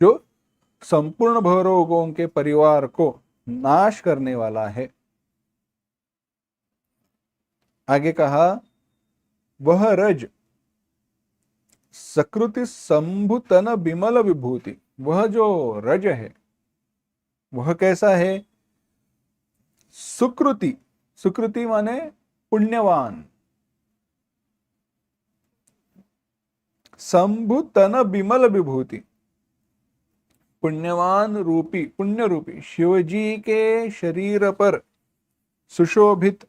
जो संपूर्ण भवरोगों के परिवार को नाश करने वाला है। आगे कहा, वह रज सकृति संभुतन विमल विभूति, वह जो रज है वह कैसा है, सुकृति, सुकृति माने पुण्यवान, संभुतन विमल विभूति, पुण्यवान रूपी, पुण्य रूपी शिवजी के शरीर पर सुशोभित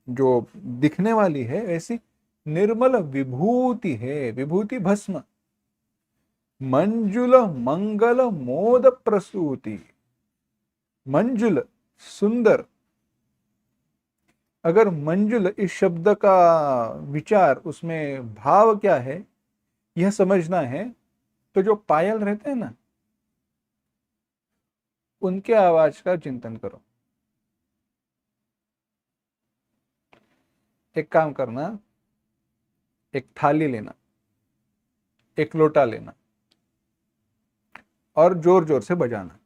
जो दिखने वाली है ऐसी निर्मल विभूति है, विभूति भस्म, मंजुल मंगल मोद प्रसूति, मंजुल सुंदर। अगर मंजुल इस शब्द का विचार, उसमें भाव क्या है यह समझना है, तो जो पायल रहते हैं ना, उनके आवाज का चिंतन करो। एक काम करना, एक थाली लेना, एक लोटा लेना और जोर जोर से बजाना।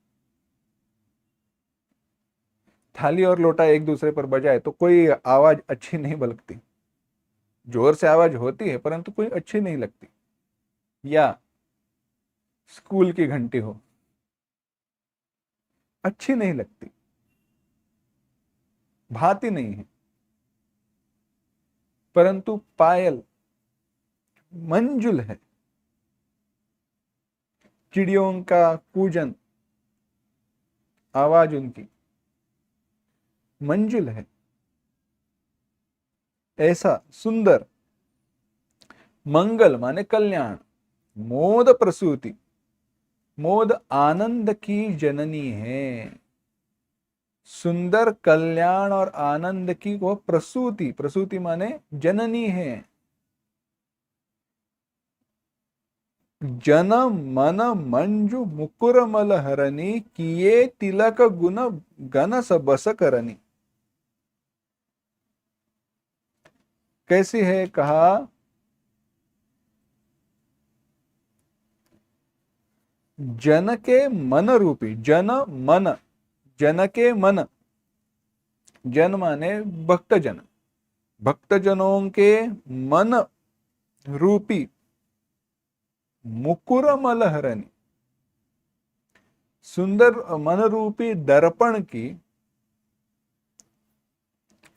थाली और लोटा एक दूसरे पर बजाए तो कोई आवाज अच्छी नहीं लगती, जोर से आवाज होती है परंतु कोई अच्छी नहीं लगती। या स्कूल की घंटी हो, अच्छी नहीं लगती, भाती नहीं है। परंतु पायल मंजुल है, चिड़ियों का कूजन, आवाज उनकी मंजुल है, ऐसा सुंदर। मंगल माने कल्याण, मोद प्रसूति, मोद आनंद की जननी है, सुंदर कल्याण और आनंद की वो प्रसूति, प्रसूति माने जननी है। जन मन मंजु मुकुर मल हरनी, किए तिलक गुण गन सबस करनी। कैसी है, कहा, जन के मन रूपी, जन मन, जन के मन, जन माने भक्तजन, भक्तजनों के मन रूपी मुकुर मलहरनी, सुंदर मन रूपी दर्पण की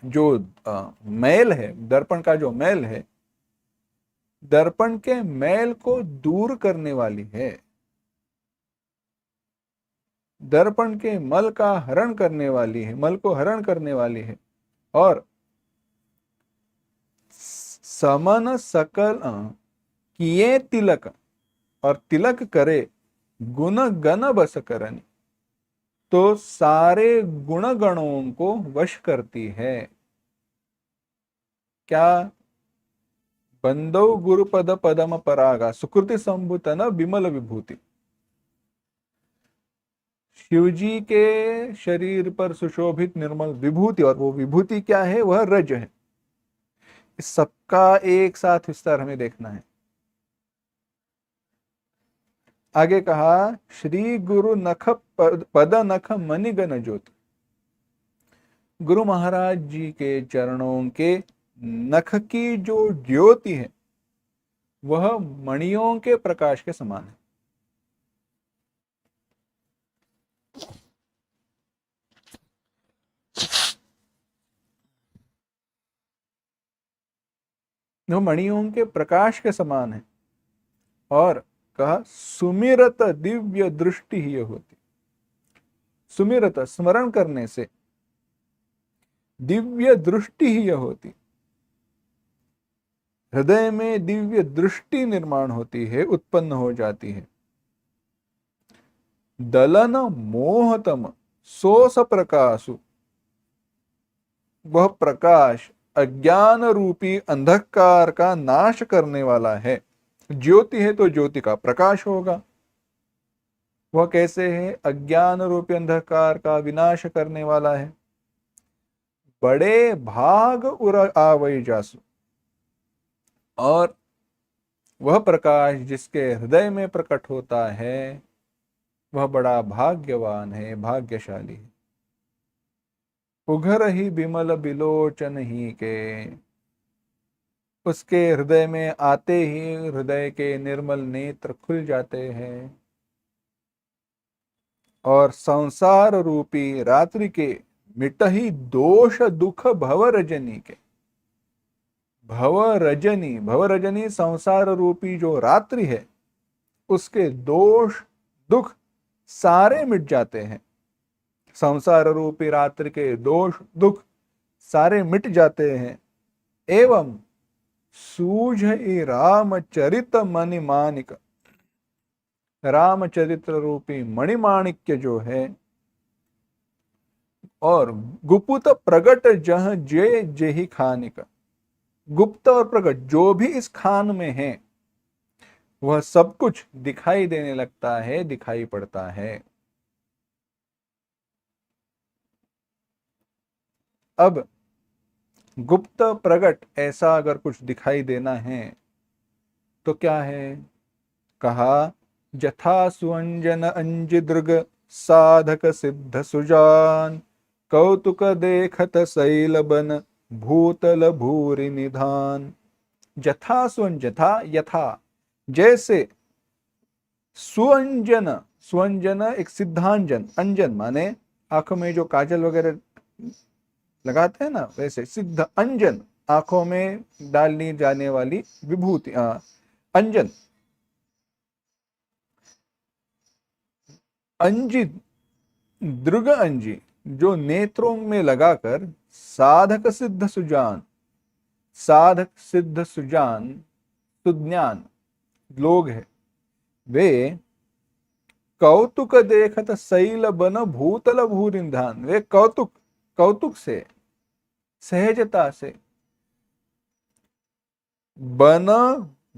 जो मैल है, दर्पण का जो मैल है, दर्पण के मैल को दूर करने वाली है, दर्पण के मल का हरण करने वाली है, मल को हरण करने वाली है। और समन सकल किए तिलक, और तिलक करे गुण गण बस करनी, तो सारे गुण गणों को वश करती है। क्या, बंदो गुरुपद पदम परागा, सुकृति संभुतन विमल विभूति। शिव जी के शरीर पर सुशोभित निर्मल विभूति, और वो विभूति क्या है? वह रज है। इस सबका एक साथ विस्तार हमें देखना है। आगे कहा, श्री गुरु नख पद नख मणिगण ज्योति। गुरु महाराज जी के चरणों के नख की जो ज्योति है वह मणियों के प्रकाश के समान है। वो मणियों के प्रकाश के समान है। और कहा, सुमिरत दिव्य दृष्टि ही होती। सुमिरत स्मरण करने से दिव्य दृष्टि ही होती। हृदय में दिव्य दृष्टि निर्माण होती है, उत्पन्न हो जाती है। दलन मोहतम सोस प्रकाशु। वह प्रकाश अज्ञान रूपी अंधकार का नाश करने वाला है। ज्योति है तो ज्योति का प्रकाश होगा। वह कैसे है? अज्ञान रूपी अंधकार का विनाश करने वाला है। बड़े भाग उर आवै जासु। और वह प्रकाश जिसके हृदय में प्रकट होता है वह बड़ा भाग्यवान है, भाग्यशाली है। उघर ही बिमल बिलोचन ही के। उसके हृदय में आते ही हृदय के निर्मल नेत्र खुल जाते हैं और संसार रूपी रात्रि के मिटही दोष दुख भव रजनी के। भव रजनी संसार रूपी जो रात्रि है उसके दोष दुख सारे मिट जाते हैं। संसार रूपी रात्रि के दोष दुख सारे मिट जाते हैं। एवं सूझ रामचरित मणिमाणिक। रामचरित्र रूपी मणिमाणिक्य जो है और गुप्त प्रगट जह जे जेहि खानिक। गुप्त और प्रगट जो भी इस खान में है वह सब कुछ दिखाई देने लगता है, दिखाई पड़ता है। अब गुप्त प्रगट ऐसा अगर कुछ दिखाई देना है तो क्या है? कहा, जथा सुअंजन अंजिदृग साधक सिद्ध सुजान कौतुक देखत शैल बन भूतल भूरि निधान। जथा सुअंजथा, यथा जैसे, सुअंजन, सुअंजन एक सिद्धांजन, अंजन माने आंखों में जो काजल वगैरह लगाते हैं ना, वैसे सिद्ध अंजन आंखों में डालनी जाने वाली विभूति अंजन। अंजी, दृग अंजी जो नेत्रों में लगाकर साधक सिद्ध सुजान, साधक सिद्ध सुजान सुज्ञान लोग हैं वे कौतुक देखत शैल बन भूतल भूरिंधान। वे कौतुक, कौतुक से, सहजता से बन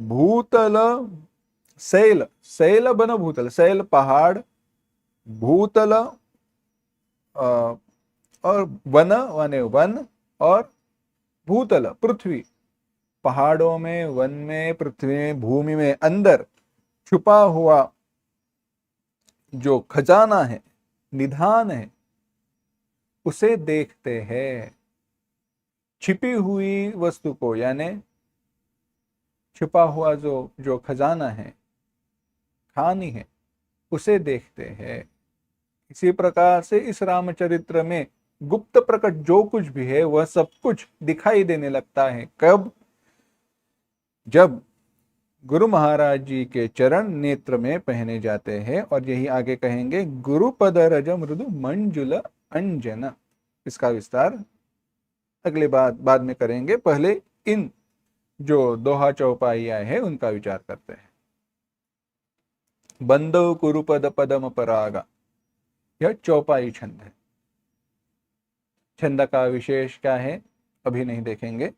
भूतल, शैल, शैल बन भूतल, शैल पहाड़, भूतल और वन माने वन, और भूतल पृथ्वी, पहाड़ों में, वन में, पृथ्वी में, भूमि में अंदर छुपा हुआ जो खजाना है, निधान है, उसे देखते हैं। छिपी हुई वस्तु को यानी छिपा हुआ जो जो खजाना है, खानी है, उसे देखते हैं। इसी प्रकार से इस रामचरित्र में गुप्त प्रकट जो कुछ भी है वह सब कुछ दिखाई देने लगता है। कब? जब गुरु महाराज जी के चरण नेत्र में पहने जाते हैं। और यही आगे कहेंगे, गुरु पद रज मृदु मंजुल अंजन। इसका विस्तार अगले बाद में करेंगे। पहले इन जो दोहा चौपाइयां है उनका विचार करते हैं। बंदो कुरुपद पदम परागा, यह चौपाई छंद है। छंद का विशेष क्या है अभी नहीं देखेंगे।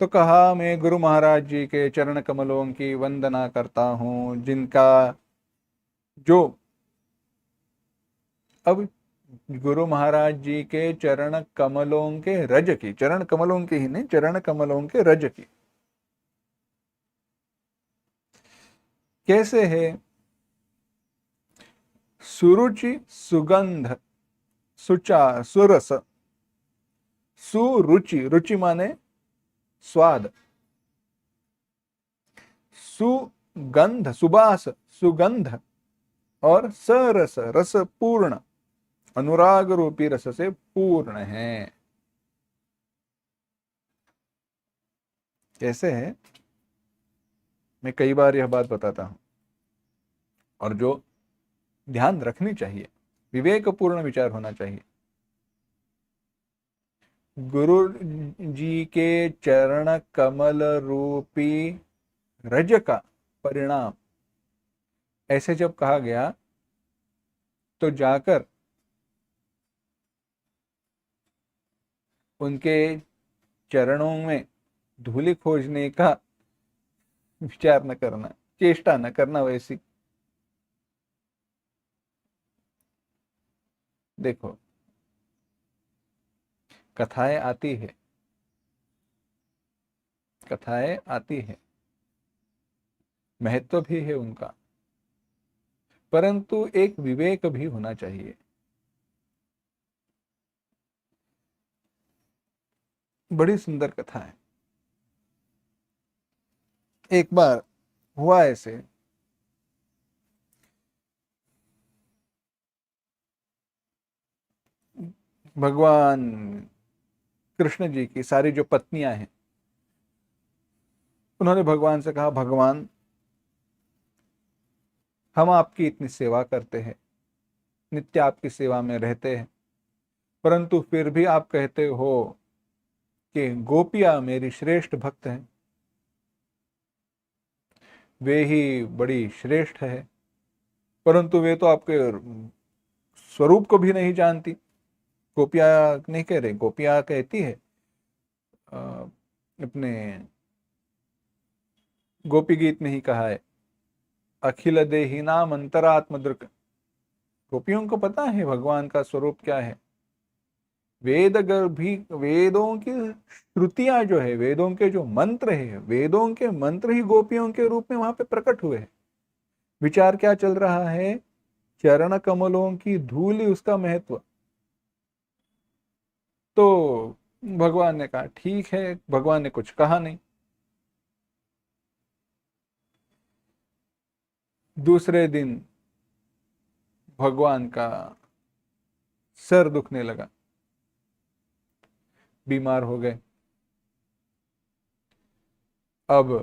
तो कहा, मैं गुरु महाराज जी के चरण कमलों की वंदना करता हूं, जिनका जो अब गुरु महाराज जी के चरण कमलों के रज की, चरण कमलों के ही नहीं, चरण कमलों के रज की कैसे है? सुरुचि सुगंध सुचा सुरस, सुरुचि, रुचि माने स्वाद, सुगंध सुबास सुगंध, और सरस रस पूर्ण, अनुराग रूपी रस से पूर्ण है। कैसे है? मैं कई बार यह बात बताता हूं, और जो ध्यान रखनी चाहिए, विवेकपूर्ण विचार होना चाहिए। गुरु जी के चरण कमल रूपी रज का परिणाम ऐसे जब कहा गया, तो जाकर उनके चरणों में धूलि खोजने का विचार न करना, चेष्टा न करना। वैसी देखो, कथाएं आती है, कथाएं आती है, महत्व भी है उनका, परंतु एक विवेक भी होना चाहिए। बड़ी सुंदर कथा है। एक बार हुआ ऐसे, भगवान कृष्ण जी की सारी जो पत्नियां हैं, उन्होंने भगवान से कहा, भगवान हम आपकी इतनी सेवा करते हैं, नित्य आपकी सेवा में रहते हैं, परंतु फिर भी आप कहते हो कि गोपियां मेरी श्रेष्ठ भक्त हैं, वे ही बड़ी श्रेष्ठ है, परंतु वे तो आपके स्वरूप को भी नहीं जानती। गोपियां नहीं कह रहे, गोपियां कहती है, अपने गोपी गीत में ही कहा है, अखिल देही नाम अंतरात्म दृक। गोपियों को पता है भगवान का स्वरूप क्या है। वेद गर्भी, वेदों की श्रुतियां जो है, वेदों के जो मंत्र है, वेदों के मंत्र ही गोपियों के रूप में वहां पे प्रकट हुए हैं। विचार क्या चल रहा है? चरण कमलों की धूल उसका महत्व। तो भगवान ने कहा ठीक है, भगवान ने कुछ कहा नहीं। दूसरे दिन भगवान का सर दुखने लगा, बीमार हो गए। अब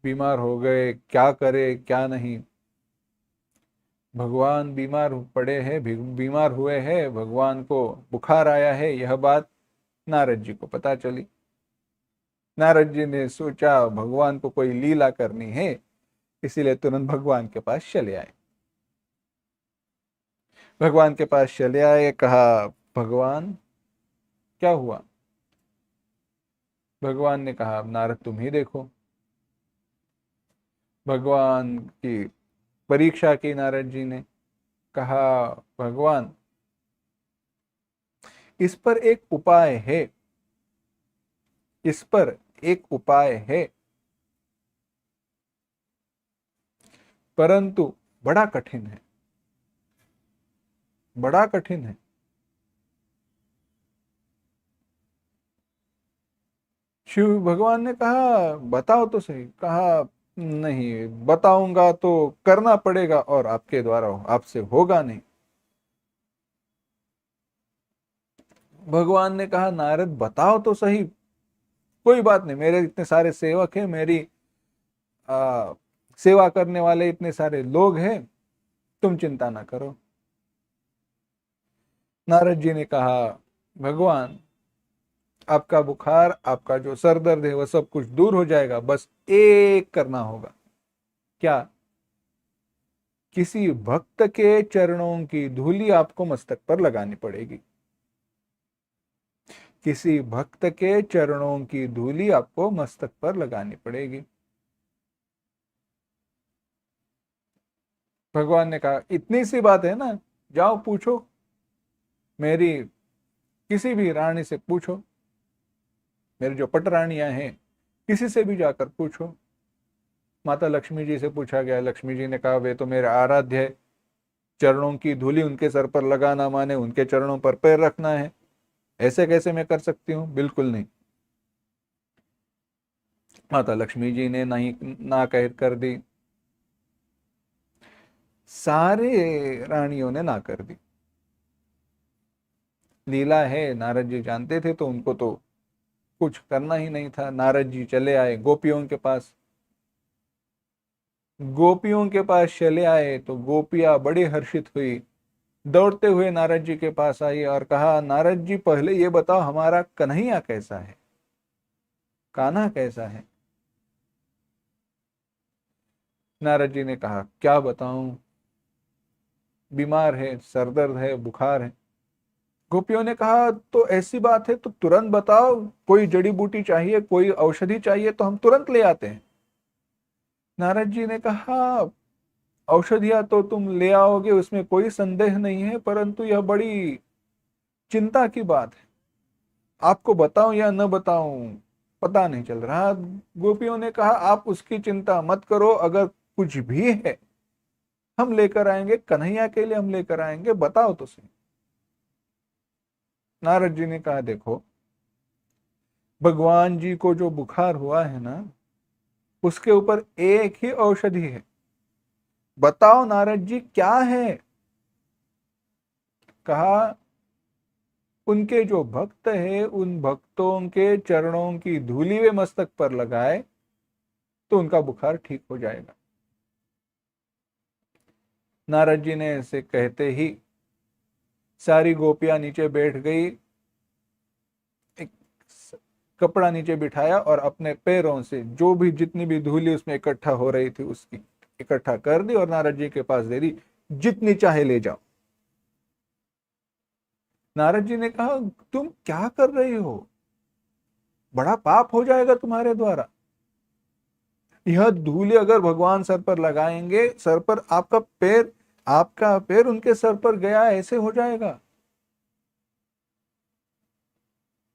बीमार हो गए, क्या करे क्या नहीं। भगवान बीमार पड़े हैं, बीमार हुए हैं, भगवान को बुखार आया है, यह बात नारद जी को पता चली। नारद जी ने सोचा भगवान को कोई लीला करनी है, इसीलिए तुरंत भगवान के पास चले आए। भगवान के पास चले आए, कहा भगवान क्या हुआ? भगवान ने कहा नारद तुम ही देखो। भगवान की परीक्षा की नारद जी ने, कहा भगवान इस पर एक उपाय है, इस पर एक उपाय है, परंतु बड़ा कठिन है, बड़ा कठिन है। शिव भगवान ने कहा बताओ तो सही। कहा नहीं बताऊंगा तो करना पड़ेगा और आपके द्वारा आपसे होगा नहीं। भगवान ने कहा नारद बताओ तो सही, कोई बात नहीं, मेरे इतने सारे सेवक हैं, मेरी आ, सेवा करने वाले इतने सारे लोग हैं, तुम चिंता ना करो। नारद जी ने कहा भगवान आपका बुखार, आपका जो सर दर्द है वह सब कुछ दूर हो जाएगा, बस एक करना होगा। क्या? किसी भक्त के चरणों की धूली आपको मस्तक पर लगानी पड़ेगी। किसी भक्त के चरणों की धूली आपको मस्तक पर लगानी पड़ेगी। भगवान ने कहा इतनी सी बात है ना, जाओ पूछो, मेरी किसी भी रानी से पूछो, मेरी जो पटरानियां हैं किसी से भी जाकर पूछो। माता लक्ष्मी जी से पूछा गया, लक्ष्मी जी ने कहा वे तो मेरे आराध्य है, चरणों की धूली उनके सर पर लगाना माने उनके चरणों पर पैर रखना है, ऐसे कैसे मैं कर सकती हूँ, बिल्कुल नहीं। माता लक्ष्मी जी ने नहीं ना कह कर दी, सारे रानियों ने ना कर दी। लीला है, नारद जी जानते थे तो उनको तो कुछ करना ही नहीं था। नारद जी चले आए गोपियों के पास, गोपियों के पास चले आए तो गोपियां बड़ी हर्षित हुई, दौड़ते हुए नारद जी के पास आई और कहा, नारद जी पहले ये बताओ हमारा कन्हैया कैसा है, कान्हा कैसा है। नारद जी ने कहा, क्या बताऊं, बीमार है, सरदर्द है, बुखार है। गोपियों ने कहा, तो ऐसी बात है तो तुरंत बताओ, कोई जड़ी बूटी चाहिए, कोई औषधि चाहिए तो हम तुरंत ले आते हैं। नारद जी ने कहा, औषधियां तो तुम ले आओगे, उसमें कोई संदेह नहीं है, परंतु यह बड़ी चिंता की बात है, आपको बताऊं या न बताऊं पता नहीं चल रहा। गोपियों ने कहा, आप उसकी चिंता मत करो, अगर कुछ भी है हम लेकर आएंगे, कन्हैया के लिए हम लेकर आएंगे, बताओ तो सही। नारद जी ने कहा, देखो भगवान जी को जो बुखार हुआ है ना, उसके ऊपर एक ही औषधि है, बताओ नारद जी क्या है। कहा, उनके जो भक्त है उन भक्तों के चरणों की धूली वे मस्तक पर लगाए तो उनका बुखार ठीक हो जाएगा। नारद जी ने ऐसे कहते ही सारी गोपियां नीचे बैठ गई, एक कपड़ा नीचे बिठाया और अपने पैरों से जो भी जितनी भी धूली उसमें इकट्ठा हो रही थी उसकी इकट्ठा कर दी और नारद जी के पास दे दी, जितनी चाहे ले जाओ। नारद जी ने कहा, तुम क्या कर रही हो, बड़ा पाप हो जाएगा तुम्हारे द्वारा। यह धूल अगर भगवान सर पर लगाएंगे, सर पर आपका पैर उनके सर पर गया ऐसे हो जाएगा।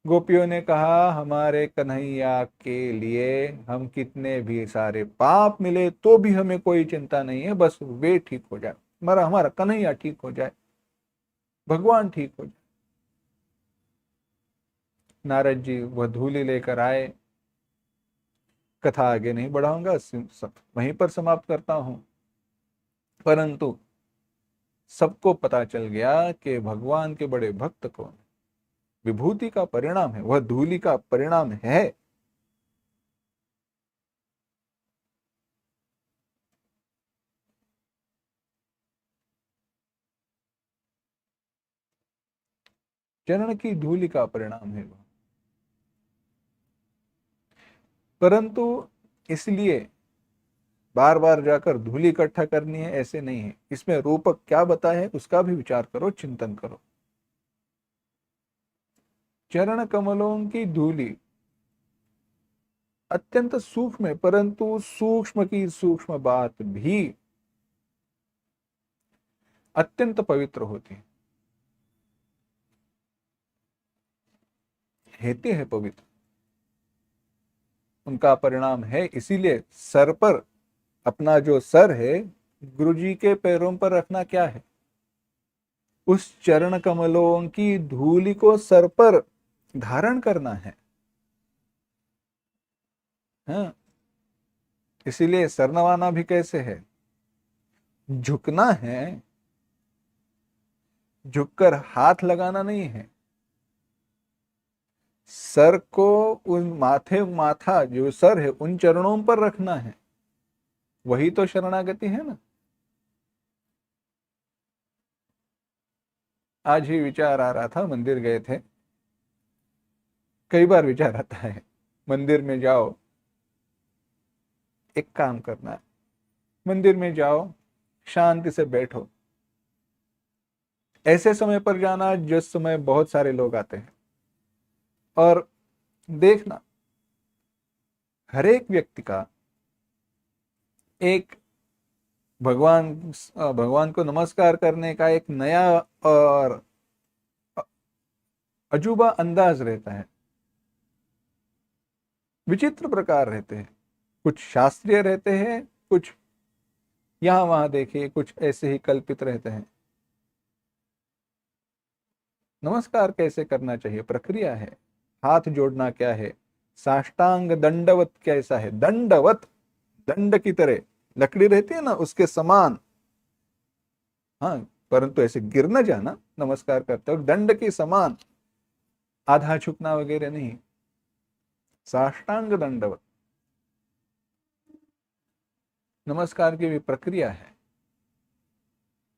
गोपियों ने कहा, हमारे कन्हैया के लिए हम कितने भी सारे पाप मिले तो भी हमें कोई चिंता नहीं है, बस वे ठीक हो जाए, हमारा हमारा कन्हैया ठीक हो जाए, भगवान ठीक हो जाए। नारद जी वह धूली लेकर आए। कथा आगे नहीं बढ़ाऊंगा, वहीं पर समाप्त करता हूं। परंतु सबको पता चल गया कि भगवान के बड़े भक्त कौन है, विभूति का परिणाम है, वह धूलि का परिणाम है। चरण की धूलि का परिणाम है वह। परंतु इसलिए बार बार जाकर धूलि इकट्ठा करनी है ऐसे नहीं है, इसमें रूपक क्या बताया है उसका भी विचार करो, चिंतन करो। चरण कमलों की धूलि अत्यंत सूक्ष्म है, परंतु सूक्ष्म की सूक्ष्म बात भी अत्यंत पवित्र होती है पवित्र, उनका परिणाम है। इसीलिए सर पर, अपना जो सर है गुरु जी के पैरों पर रखना क्या है, उस चरण कमलों की धूलि को सर पर धारण करना है। हाँ, इसीलिए सर नवाना भी कैसे है, झुकना है, झुककर हाथ लगाना नहीं है। सर को उन माथा जो सर है उन चरणों पर रखना है, वही तो शरणागति है ना। आज ही विचार आ रहा था, मंदिर गए थे, कई बार विचार आता है, मंदिर में जाओ, एक काम करना है, मंदिर में जाओ, शांति से बैठो, ऐसे समय पर जाना जिस समय बहुत सारे लोग आते हैं, और देखना हर एक व्यक्ति का एक भगवान को नमस्कार करने का एक नया और अजूबा अंदाज रहता है, विचित्र प्रकार रहते हैं। कुछ शास्त्रीय रहते हैं, कुछ यहां वहां देखिए कुछ ऐसे ही कल्पित रहते हैं। नमस्कार कैसे करना चाहिए, प्रक्रिया है। हाथ जोड़ना क्या है, साष्टांग दंडवत कैसा है, दंडवत, दंड की तरह लकड़ी रहती है ना उसके समान। हाँ, परंतु ऐसे गिर न जाना नमस्कार करते हो, दंड के समान, आधा झुकना वगैरह नहीं, साष्टांग दंडवत। नमस्कार की भी प्रक्रिया है।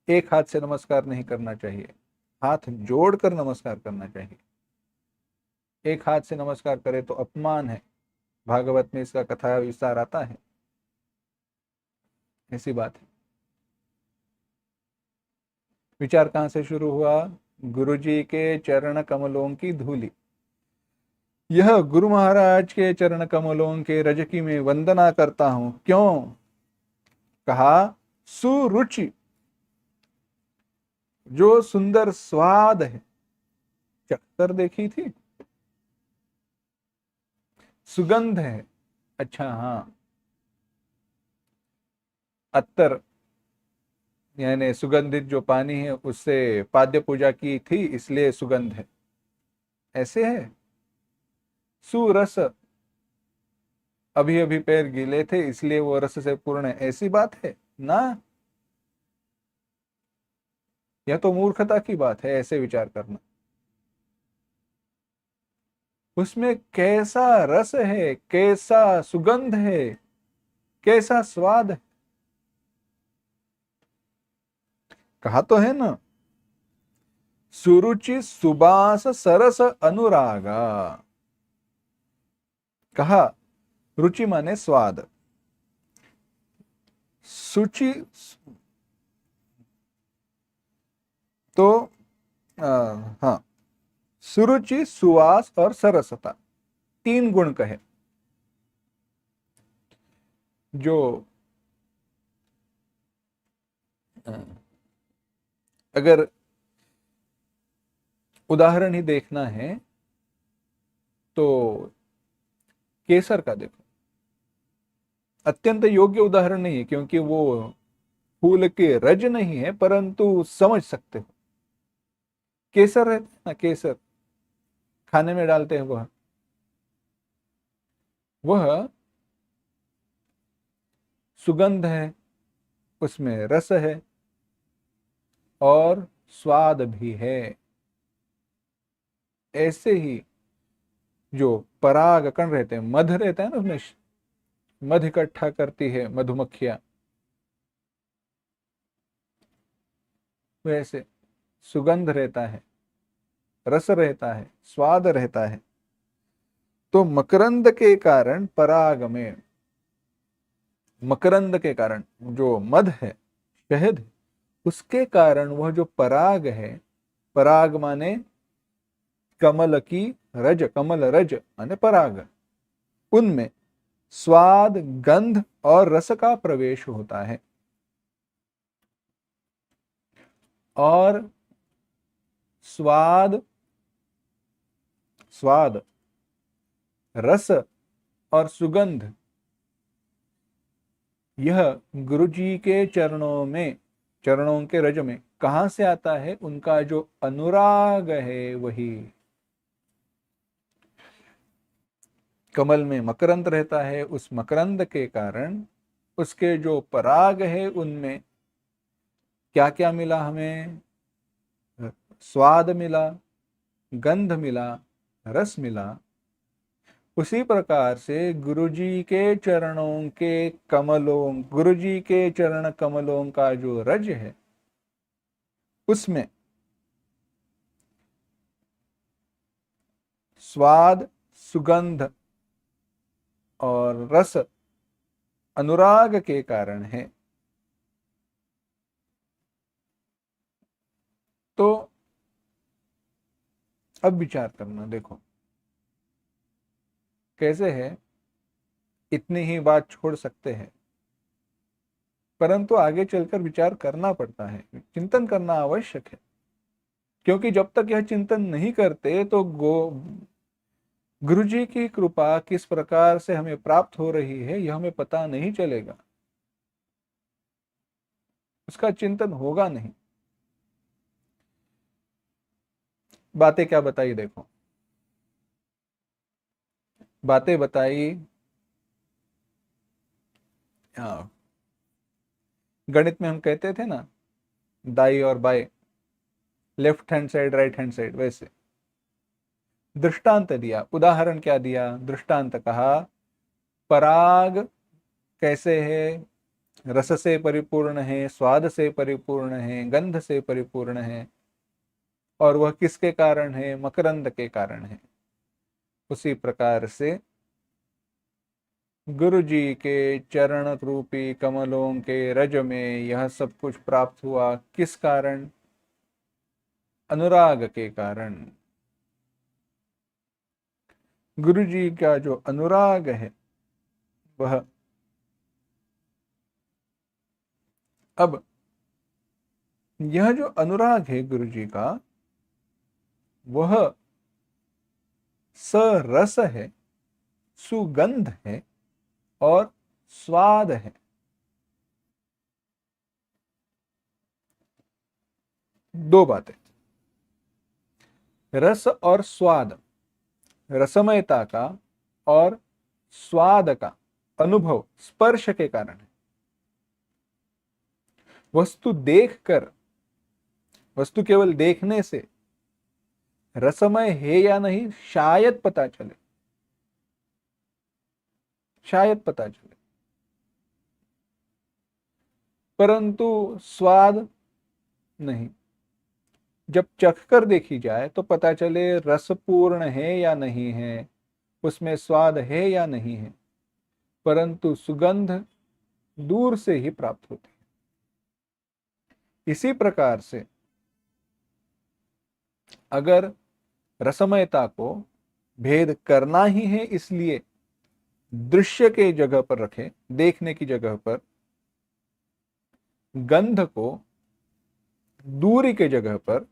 एक हाथ से नमस्कार नहीं करना चाहिए, हाथ जोड़कर नमस्कार करना चाहिए। एक हाथ से नमस्कार करे तो अपमान है, भागवत में इसका कथा विस्तार आता है, ऐसी बात है। विचार कहां से शुरू हुआ, गुरु जी के चरण कमलों की धूली। यह गुरु महाराज के चरण कमलों के रज की मैं वंदना करता हूं। क्यों कहा, सुरुचि, जो सुंदर स्वाद है, चखकर देखी थी, सुगंध है। अच्छा हाँ, अत्तर यानी सुगंधित जो पानी है उससे पाद्य पूजा की थी इसलिए सुगंध है, ऐसे है। सुरस, अभी अभी पैर गीले थे इसलिए वो रस से पूर्ण है, ऐसी बात है ना। यह तो मूर्खता की बात है ऐसे विचार करना। उसमें कैसा रस है, कैसा सुगंध है, कैसा स्वाद है। कहा तो है ना, सुरुचि सुबास सरस अनुरागा। कहा, रुचि माने स्वाद, सुचि तो हाँ, सुरुचि सुवास और सरसता, तीन गुण कहे। जो अ, अगर उदाहरण ही देखना है तो केसर का देखो, अत्यंत योग्य उदाहरण नहीं है क्योंकि वो फूल के रज नहीं है, परंतु समझ सकते हो। केसर रहता है ना, केसर खाने में डालते हैं, वह सुगंध है, उसमें रस है और स्वाद भी है। ऐसे ही जो पराग कण रहते हैं, मध रहता है ना उसमें, मध इकट्ठा करती है मधुमक्खियां, वैसे सुगंध रहता है, रस रहता है, स्वाद रहता है। तो मकरंद के कारण पराग में, मकरंद के कारण जो मध है, शहद है, उसके कारण वह जो पराग है, पराग माने कमल की रज, कमल रज माने पराग, उनमें स्वाद, गंध और रस का प्रवेश होता है। और स्वाद, स्वाद, रस और सुगंध, यह गुरु जी के चरणों में, चरणों के रज में कहां से आता है, उनका जो अनुराग है वही। कमल में मकरंद रहता है, उस मकरंद के कारण उसके जो पराग है उनमें क्या क्या मिला हमें, स्वाद मिला, गंध मिला, रस मिला। उसी प्रकार से गुरु जी के चरणों के कमलों, गुरु जी के चरण कमलों का जो रज है उसमें स्वाद, सुगंध और रस अनुराग के कारण है। तो अब विचार करना, देखो कैसे है, इतनी ही बात छोड़ सकते हैं। परंतु आगे चलकर विचार करना पड़ता है, चिंतन करना आवश्यक है। क्योंकि जब तक यह चिंतन नहीं करते तो गुरु जी की कृपा किस प्रकार से हमें प्राप्त हो रही है यह हमें पता नहीं चलेगा, उसका चिंतन होगा नहीं। बातें क्या बताई देखो, बातें बताई। हाँ, गणित में हम कहते थे ना, दाई और बाएं, left hand side right hand side, वैसे दृष्टांत दिया। उदाहरण क्या दिया? दृष्टांत कहा, पराग कैसे है? रस से परिपूर्ण है, स्वाद से परिपूर्ण है, गंध से परिपूर्ण है, और वह किसके कारण है? मकरंद के कारण है। उसी प्रकार से गुरु जी के चरण रूपी कमलों के रज में यह सब कुछ प्राप्त हुआ, किस कारण? अनुराग के कारण। गुरु जी का जो अनुराग है वह, अब यह जो अनुराग है गुरु जी का, वह सरस है, सुगंध है और स्वाद है। दो बातें, रस और स्वाद, रसमयता का और स्वाद का अनुभव स्पर्श के कारण है। वस्तु देखकर, वस्तु केवल देखने से रसमय है या नहीं शायद पता चले, शायद पता चले, परंतु स्वाद नहीं। जब चखकर देखी जाए तो पता चले रसपूर्ण है या नहीं है, उसमें स्वाद है या नहीं है, परंतु सुगंध दूर से ही प्राप्त होती है। इसी प्रकार से अगर रसमयता को भेद करना ही है, इसलिए दृश्य के जगह पर रखें, देखने की जगह पर, गंध को दूरी के जगह पर,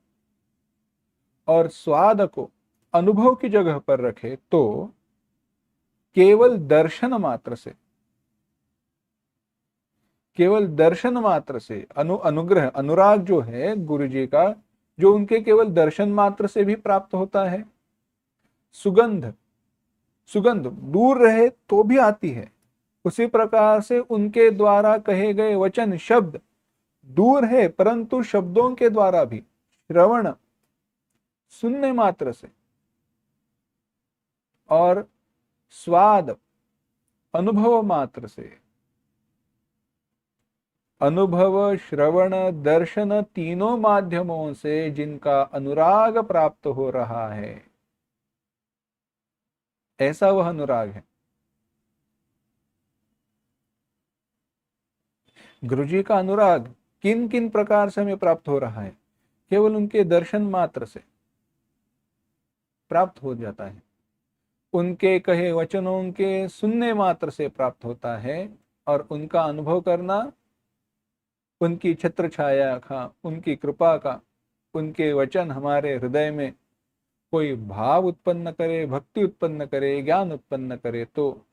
और स्वाद को अनुभव की जगह पर रखे, तो केवल दर्शन मात्र से, केवल दर्शन मात्र से अनुग्रह, अनुराग जो है गुरु जी का, जो उनके केवल दर्शन मात्र से भी प्राप्त होता है। सुगंध, सुगंध दूर रहे तो भी आती है। उसी प्रकार से उनके द्वारा कहे गए वचन शब्द दूर है, परंतु शब्दों के द्वारा भी, श्रवण सुनने मात्र से, और स्वाद अनुभव मात्र से, अनुभव श्रवण दर्शन तीनों माध्यमों से जिनका अनुराग प्राप्त हो रहा है, ऐसा वह अनुराग है। गुरुजी का अनुराग किन किन प्रकार से हमें प्राप्त हो रहा है? केवल उनके दर्शन मात्र से प्राप्त हो जाता है, उनके कहे वचनों के सुनने मात्र से प्राप्त होता है, और उनका अनुभव करना उनकी छत्र छाया का, उनकी कृपा का, उनके वचन हमारे हृदय में कोई भाव उत्पन्न करे, भक्ति उत्पन्न करे, ज्ञान उत्पन्न करे, तो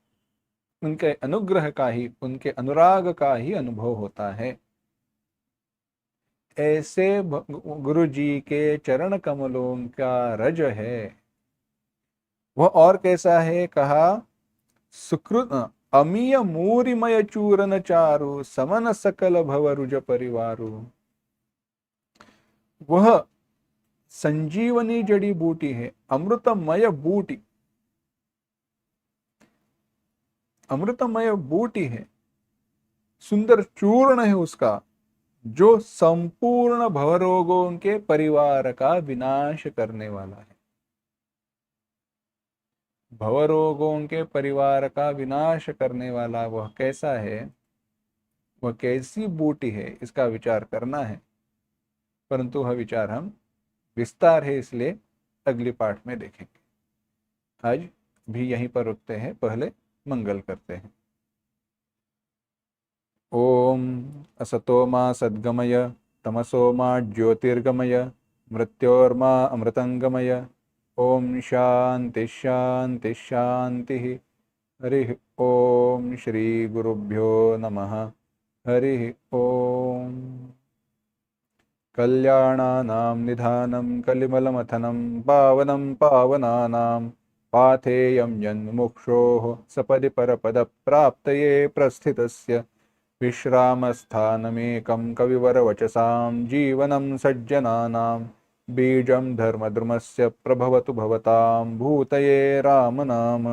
उनके अनुग्रह का ही, उनके अनुराग का ही अनुभव होता है। ऐसे गुरु जी के चरण कमलों का रज है। वह और कैसा है? कहा, सुकृत अमीय मूरिमय चूरन चारु समन सकल भव रुज परिवारु। वह संजीवनी जड़ी बूटी है, अमृतमय बूटी, अमृतमय बूटी है, सुंदर चूर्ण है उसका, जो संपूर्ण भवरोगों के परिवार का विनाश करने वाला है। भवरोगों के परिवार का विनाश करने वाला वह कैसा है, वह कैसी बूटी है, इसका विचार करना है। परंतु वह विचार हम विस्तार है इसलिए अगली पाठ में देखेंगे। आज भी यहीं पर रुकते हैं, पहले मंगल करते हैं। ॐ असतो मा सद्गमय तमसो मा ज्योतिर्गमय मृत्योर्मा अमृतंगमय। ॐ शान्ति शान्ति शान्तिः। हरिः ॐ श्री गुरुभ्यो नमः। हरिः ॐ। कल्याणानां निधानं कलिमलमथनं पावनं पावनानां पाथेयं यन्मुमुक्षोः सपदि परपदप्राप्तये प्रस्थितस्य विश्रामस्थानमेकं कविवरवचसां जीवनं सज्जनानां बीजं धर्मद्रुमस्य प्रभवतु भवतां भूतये रामनाम।